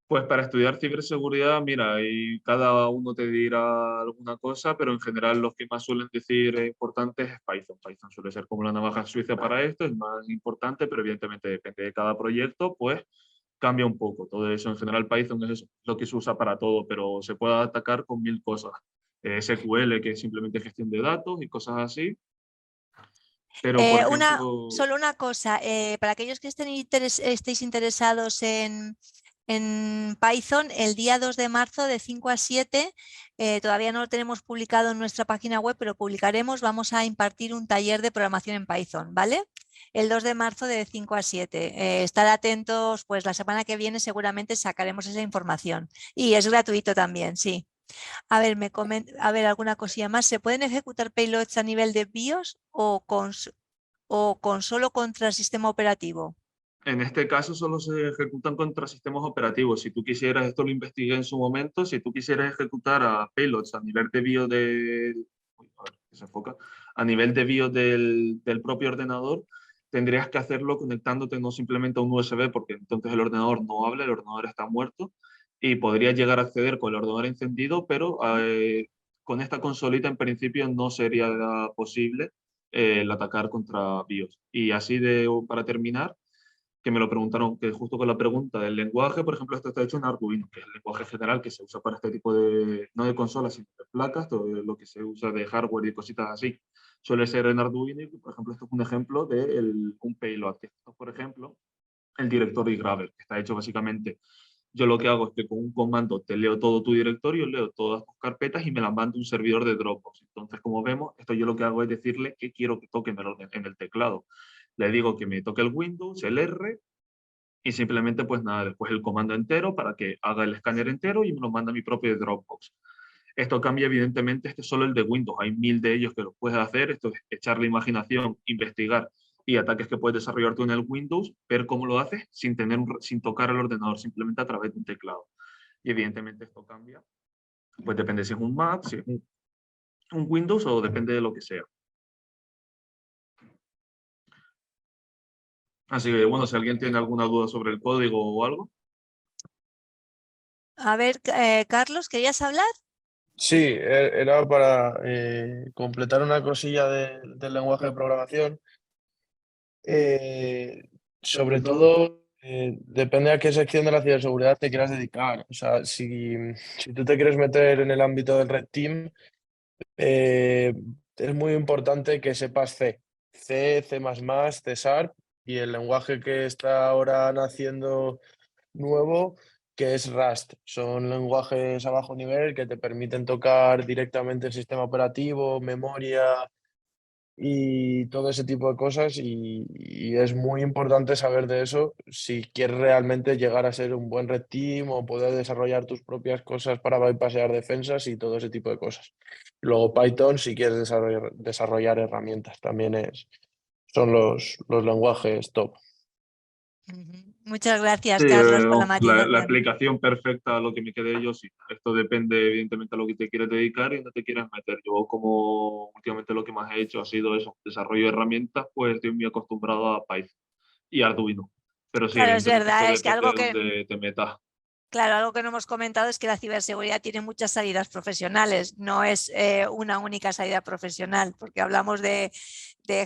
S4: Pues para estudiar ciberseguridad, mira, y cada uno te dirá alguna cosa, pero en general los que más suelen decir importantes es Python. Python suele ser como la navaja suiza para esto, es más importante, pero evidentemente depende de cada proyecto, pues cambia un poco. Todo eso, en general Python es lo que se usa para todo, pero se puede atacar con mil cosas. SQL, que es simplemente gestión de datos y cosas así. Pero, por ejemplo,
S1: Solo una cosa, para aquellos que estéis interesados en Python, el día 2 de marzo de 5 a 7, todavía no lo tenemos publicado en nuestra página web, pero publicaremos, vamos a impartir un taller de programación en Python, ¿vale? El 2 de marzo de 5 a 7. Estar atentos, pues la semana que viene seguramente sacaremos esa información. Y es gratuito también, sí. A ver, a ver, alguna cosilla más. ¿Se pueden ejecutar payloads a nivel de BIOS o con solo contra el sistema operativo?
S4: en este caso solo se ejecutan contra sistemas operativos. Si tú quisieras, esto lo investigué en su momento, si tú quisieras ejecutar a payloads a nivel de BIOS uy, a ver, que se enfoca, a nivel de BIOS del propio ordenador, tendrías que hacerlo conectándote no simplemente a un USB, porque entonces el ordenador no habla, el ordenador está muerto, y podrías llegar a acceder con el ordenador encendido, pero con esta consolita en principio no sería posible el atacar contra BIOS. Y así para terminar, que me lo preguntaron, que justo con la pregunta del lenguaje, por ejemplo, esto está hecho en Arduino, que es el lenguaje general que se usa para este tipo de, no de consolas, sino de placas, todo lo que se usa de hardware y cositas así, suele ser en Arduino, y por ejemplo, esto es un ejemplo de un payload, que esto, por ejemplo, el directory grabber, que está hecho básicamente, yo lo que hago es que con un comando te leo todo tu directorio, leo todas tus carpetas y me las mando a un servidor de Dropbox. Entonces, como vemos, esto yo lo que hago es decirle que quiero que toque en el teclado. Le digo que me toque el Windows, el R, y simplemente, pues nada, después el comando entero para que haga el escáner entero y me lo manda a mi propio Dropbox. Esto cambia, evidentemente, este es solo el de Windows. Hay mil de ellos que lo puedes hacer. Esto es echar la imaginación, investigar y ataques que puedes desarrollar tú en el Windows, ver cómo lo haces sin tocar el ordenador, simplemente a través de un teclado. Y evidentemente esto cambia. Pues depende si es un Mac, si es un Windows o depende de lo que sea. Así que, bueno, si alguien tiene alguna duda sobre el código o algo.
S1: A ver, Carlos, ¿querías hablar?
S3: Sí, era para completar una cosilla del lenguaje de programación. Sobre todo Depende a qué sección de la ciberseguridad te quieras dedicar. O sea, si tú te quieres meter en el ámbito del Red Team, es muy importante que sepas C. C, C++, C Sharp y el lenguaje que está ahora naciendo nuevo, que es Rust. Son lenguajes a bajo nivel que te permiten tocar directamente el sistema operativo, memoria y todo ese tipo de cosas y es muy importante saber de eso si quieres realmente llegar a ser un buen red team o poder desarrollar tus propias cosas para bypassear defensas y todo ese tipo de cosas. Luego Python si quieres desarrollar herramientas, también son los lenguajes top.
S1: Muchas gracias,
S4: Sí,
S1: Carlos, por la
S4: la
S1: matización.
S4: explicación perfecta a lo que me quedé yo, sí. Esto depende evidentemente a lo que te quieres dedicar y dónde te quieres meter. Yo como últimamente lo que más he hecho ha sido eso, desarrollo de herramientas, pues estoy muy acostumbrado a Python y Arduino. Pero sí,
S1: Claro, es
S4: evidentemente esto
S1: verdad, es que
S4: depende de dónde te metas.
S1: claro, algo que no hemos comentado es que la ciberseguridad tiene muchas salidas profesionales, no es una única salida profesional, porque hablamos de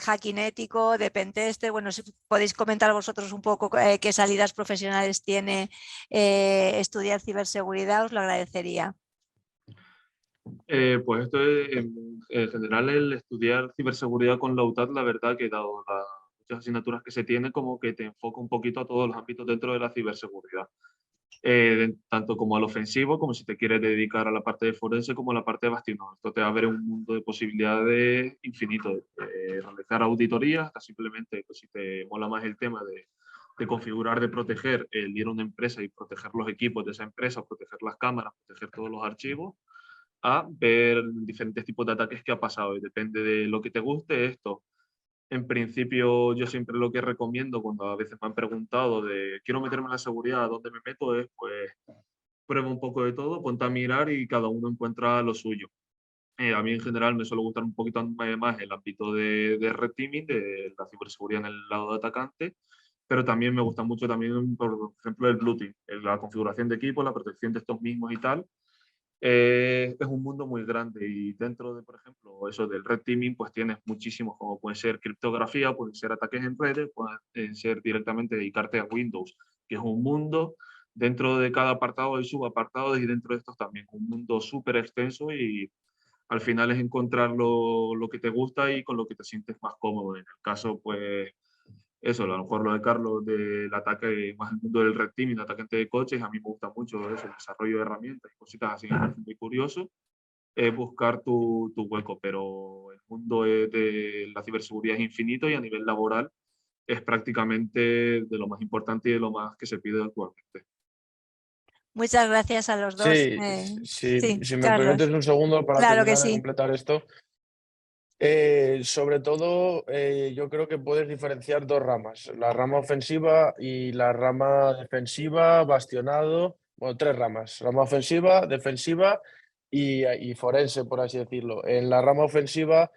S1: hacking ético, de pentester. Bueno, si podéis comentar vosotros un poco qué salidas profesionales tiene estudiar ciberseguridad, os lo agradecería.
S4: Pues esto es, en general, el estudiar ciberseguridad con la UTAD, la verdad que dado las muchas asignaturas que se tiene, como que te enfoca un poquito a todos los ámbitos dentro de la ciberseguridad. Tanto como al ofensivo, como si te quieres dedicar a la parte de forense, como a la parte de bastionado. Esto te va a abrir un mundo de posibilidades infinito. Realizar auditorías, hasta simplemente, pues, si te mola más el tema de configurar, de proteger el ir a una empresa y proteger los equipos de esa empresa, proteger las cámaras, proteger todos los archivos, a ver diferentes tipos de ataques que ha pasado. Y depende de lo que te guste esto. En principio, yo siempre lo que recomiendo cuando a veces me han preguntado de quiero meterme en la seguridad, ¿dónde me meto? Es pues prueba un poco de todo, ponte a mirar y cada uno encuentra lo suyo. A mí en general me suele gustar un poquito más el ámbito de red teaming, de la ciberseguridad en el lado de atacante, pero también me gusta mucho también, por ejemplo, el blue team, la configuración de equipos, la protección de estos mismos y tal. Es un mundo muy grande y dentro de, por ejemplo, eso del red teaming, pues tienes muchísimos, como puede ser criptografía, pueden ser ataques en redes, pueden ser directamente dedicarte a Windows, que es un mundo. Dentro de cada apartado hay subapartados y dentro de estos también un mundo súper extenso y al final es encontrar lo que te gusta y con lo que te sientes más cómodo. En el caso, pues, eso, a lo mejor lo de Carlos, del ataque, más el mundo del red teaming, de atacante de coches, a mí me gusta mucho eso, el desarrollo de herramientas y cositas así, me parece muy curioso, es buscar tu hueco, pero el mundo de la ciberseguridad es infinito y a nivel laboral es prácticamente de lo más importante y de lo más que se pide actualmente.
S1: Muchas gracias a los dos.
S3: Sí,
S1: Sí,
S3: si me permites
S1: Carlos.
S3: un segundo para
S1: Claro que
S3: terminar de
S1: sí.
S3: completar esto. Sobre todo, yo creo que puedes diferenciar dos ramas, la rama ofensiva y la rama defensiva, bastionado, bueno, tres ramas, rama ofensiva, defensiva y forense, por así decirlo. En la rama ofensiva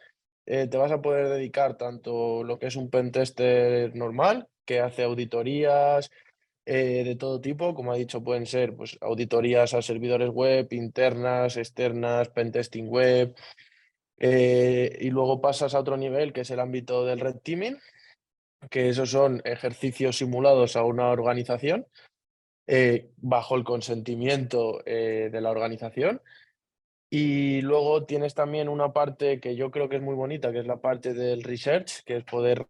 S3: te vas a poder dedicar tanto lo que es un pentester normal, que hace auditorías de todo tipo, como ha dicho, pueden ser pues, auditorías a servidores web, internas, externas, pentesting web. Y luego pasas a otro nivel, que es el ámbito del red teaming, que esos son ejercicios simulados a una organización bajo el consentimiento de la organización. Y luego tienes también una parte que yo creo que es muy bonita, que es la parte del research, que es poder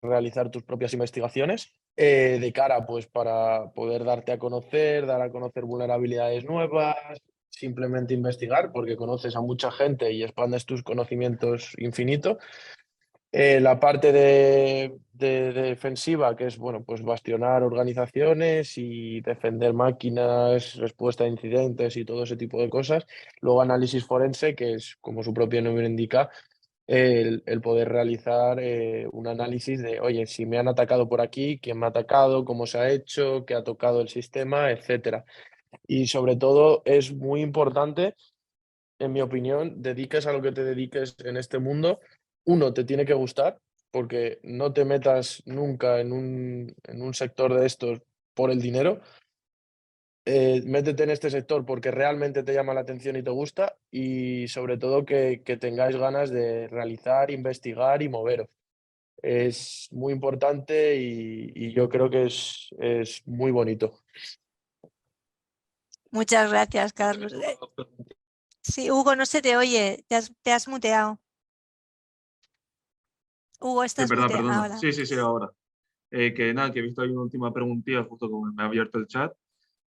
S3: realizar tus propias investigaciones de cara, pues, para poder darte a conocer, dar a conocer vulnerabilidades nuevas, simplemente investigar, porque conoces a mucha gente y expandes tus conocimientos infinito. La parte de defensiva, que es, bueno, pues bastionar organizaciones y defender máquinas, respuesta a incidentes y todo ese tipo de cosas. Luego análisis forense, que es, como su propio nombre indica, el poder realizar un análisis de, oye, si me han atacado por aquí, quién me ha atacado, cómo se ha hecho, qué ha tocado el sistema, etcétera. Y sobre todo es muy importante, en mi opinión, dediques a lo que te dediques en este mundo. Uno, te tiene que gustar, porque no te metas nunca en un sector de estos por el dinero. Métete en este sector porque realmente te llama la atención y te gusta y sobre todo que tengáis ganas de realizar, investigar y moveros. es muy importante y yo creo que es muy bonito.
S1: Muchas gracias, Carlos. Sí, Hugo, no se te oye, te has muteado. Hugo,
S4: Sí,
S1: estás
S4: perdón,
S1: muteado
S4: perdona.
S1: ahora.
S4: Sí, ahora. Que nada, que he visto ahí una última preguntilla justo como me ha abierto el chat.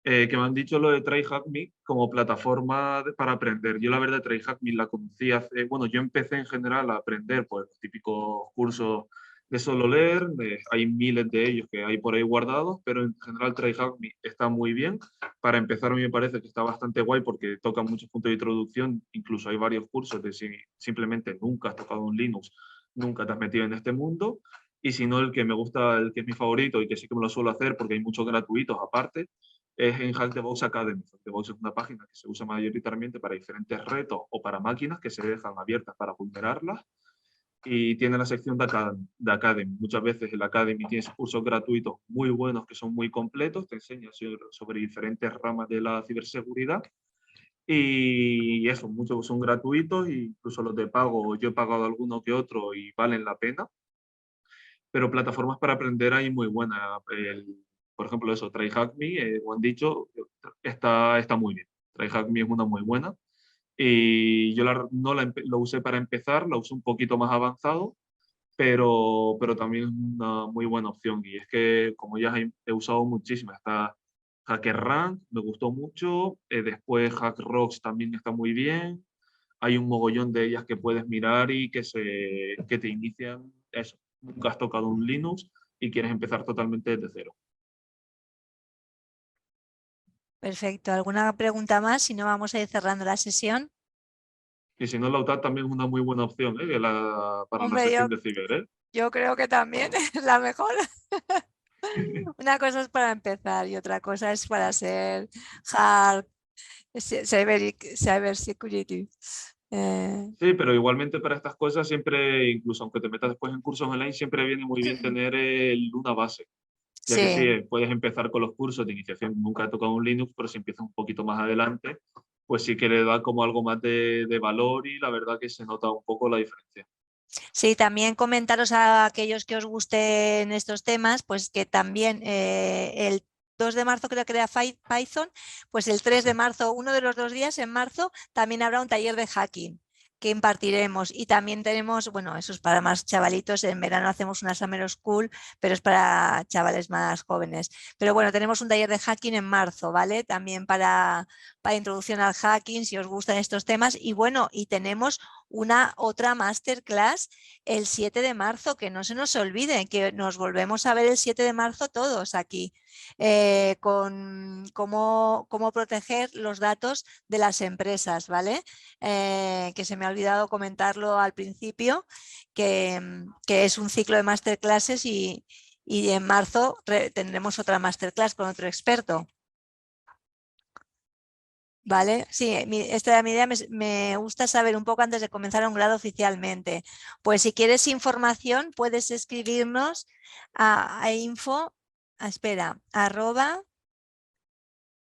S4: Que me han dicho lo de TryHackMe como plataforma para aprender. Yo la verdad TryHackMe la conocí hace, bueno, yo empecé en general a aprender pues los típicos cursos de solo leer, hay miles de ellos que hay por ahí guardados, pero en general TryHackMe está muy bien. Para empezar a mí me parece que está bastante guay porque toca muchos puntos de introducción, incluso hay varios cursos de si simplemente nunca has tocado un Linux, nunca te has metido en este mundo. Y si no, el que me gusta, el que es mi favorito y que sí que me lo suelo hacer porque hay muchos gratuitos aparte, es en Hackthebox Academy. Hackthebox es una página que se usa mayoritariamente para diferentes retos o para máquinas que se dejan abiertas para vulnerarlas y tiene la sección de Academy. Muchas veces el Academy tiene cursos gratuitos muy buenos que son muy completos, te enseña sobre diferentes ramas de la ciberseguridad y eso, muchos son gratuitos e incluso los de pago, yo he pagado alguno que otro y valen la pena, pero plataformas para aprender hay muy buenas. Por ejemplo, eso, TryHackMe, como han dicho, está muy bien. TryHackMe es una muy buena. Y yo no lo usé para empezar, lo usé un poquito más avanzado, pero también es una muy buena opción. Y es que, como ya he usado muchísimas, está HackerRank, me gustó mucho. Después HackRocks también está muy bien. Hay un mogollón de ellas que puedes mirar y que te inician eso. Nunca has tocado un Linux y quieres empezar totalmente desde cero.
S1: Perfecto. ¿Alguna pregunta más? Si no, vamos a ir cerrando la sesión.
S4: Y si no, la UTAD también es una muy buena opción para la
S1: Hombre,
S4: sección de ciber.
S1: yo creo que también es la mejor. Una cosa es para empezar y otra cosa es para ser hard cyber security.
S4: Sí, pero igualmente para estas cosas siempre, incluso aunque te metas después en cursos online, siempre viene muy bien tener una base. Ya que sí,
S1: Sí,
S4: puedes empezar con los cursos de iniciación. Nunca he tocado un Linux, pero si empiezas un poquito más adelante, pues sí que le da como algo más de valor y la verdad que se nota un poco la diferencia.
S1: sí, también comentaros a aquellos que os gusten estos temas, pues que también el 2 de marzo creo que era Python, pues el 3 de marzo, uno de los 2 días en marzo, también habrá un taller de hacking que impartiremos y también tenemos, bueno, eso es para más chavalitos, en verano hacemos una Summer School, pero es para chavales más jóvenes. Pero bueno, tenemos un taller de hacking en marzo, ¿vale? También para introducción al hacking, si os gustan estos temas. Y bueno, y tenemos una otra masterclass el 7 de marzo, que no se nos olvide, que nos volvemos a ver el 7 de marzo todos aquí, con cómo proteger los datos de las empresas, ¿vale? Que se me ha olvidado comentarlo al principio, que es un ciclo de masterclasses y en marzo tendremos otra masterclass con otro experto. ¿Vale? Sí, esta era mi idea. Me gusta saber un poco antes de comenzar un grado oficialmente. Pues si quieres información, puedes escribirnos a info, espera,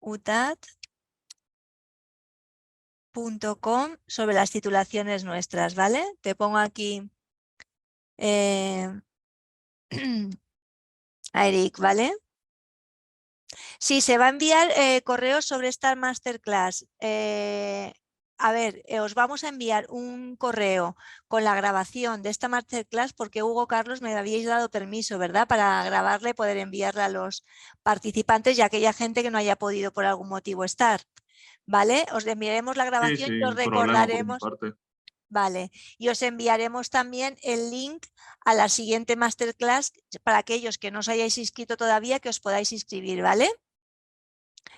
S1: @utat.com sobre las titulaciones nuestras, ¿vale? Te pongo aquí a Eric, ¿vale? Sí, se va a enviar correos sobre esta masterclass. A ver, os vamos a enviar un correo con la grabación de esta masterclass porque Hugo, Carlos, me habíais dado permiso, ¿verdad? Para grabarla y poder enviarla a los participantes y a aquella gente que no haya podido por algún motivo estar. ¿Vale? Os enviaremos la
S4: Sí,
S1: grabación y os
S4: sin problema por mi
S1: recordaremos.
S4: parte.
S1: Vale, y os enviaremos también el link a la siguiente masterclass para aquellos que no os hayáis inscrito todavía, que os podáis inscribir, ¿vale?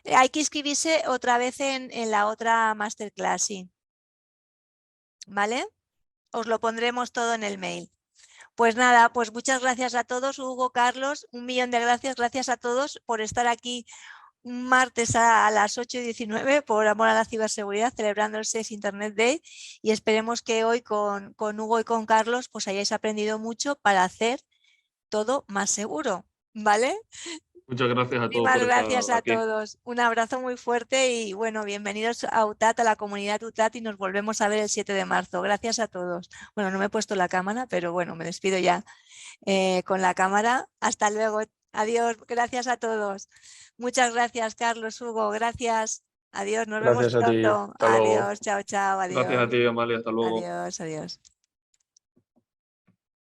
S1: Hay que inscribirse otra vez en la otra masterclass, sí. ¿Vale? Os lo pondremos todo en el mail. Pues nada, pues muchas gracias a todos, Hugo, Carlos, 1.000.000 de gracias. Gracias a todos por estar aquí un martes a las 8:19 por amor a la ciberseguridad, celebrando el SES Internet Day. Y esperemos que hoy con Hugo y con Carlos pues hayáis aprendido mucho para hacer todo más seguro. ¿Vale?
S4: Muchas gracias a todos
S1: Muchísimas
S4: por
S1: gracias
S4: estar
S1: a
S4: aquí.
S1: todos. Un abrazo muy fuerte y bueno, bienvenidos a UTAT, a la comunidad UTAT, y nos volvemos a ver el 7 de marzo. Gracias a todos. Bueno, no me he puesto la cámara, pero bueno, me despido ya con la cámara. Hasta luego. Adiós. Gracias a todos. Muchas gracias, Carlos, Hugo. Gracias. Adiós. Nos vemos
S3: Gracias a ti.
S1: pronto.
S3: Hasta luego.
S1: Adiós. Chao, chao.
S4: Gracias a
S1: Adiós.
S4: ti, Amalia. Hasta luego.
S1: Adiós. Adiós.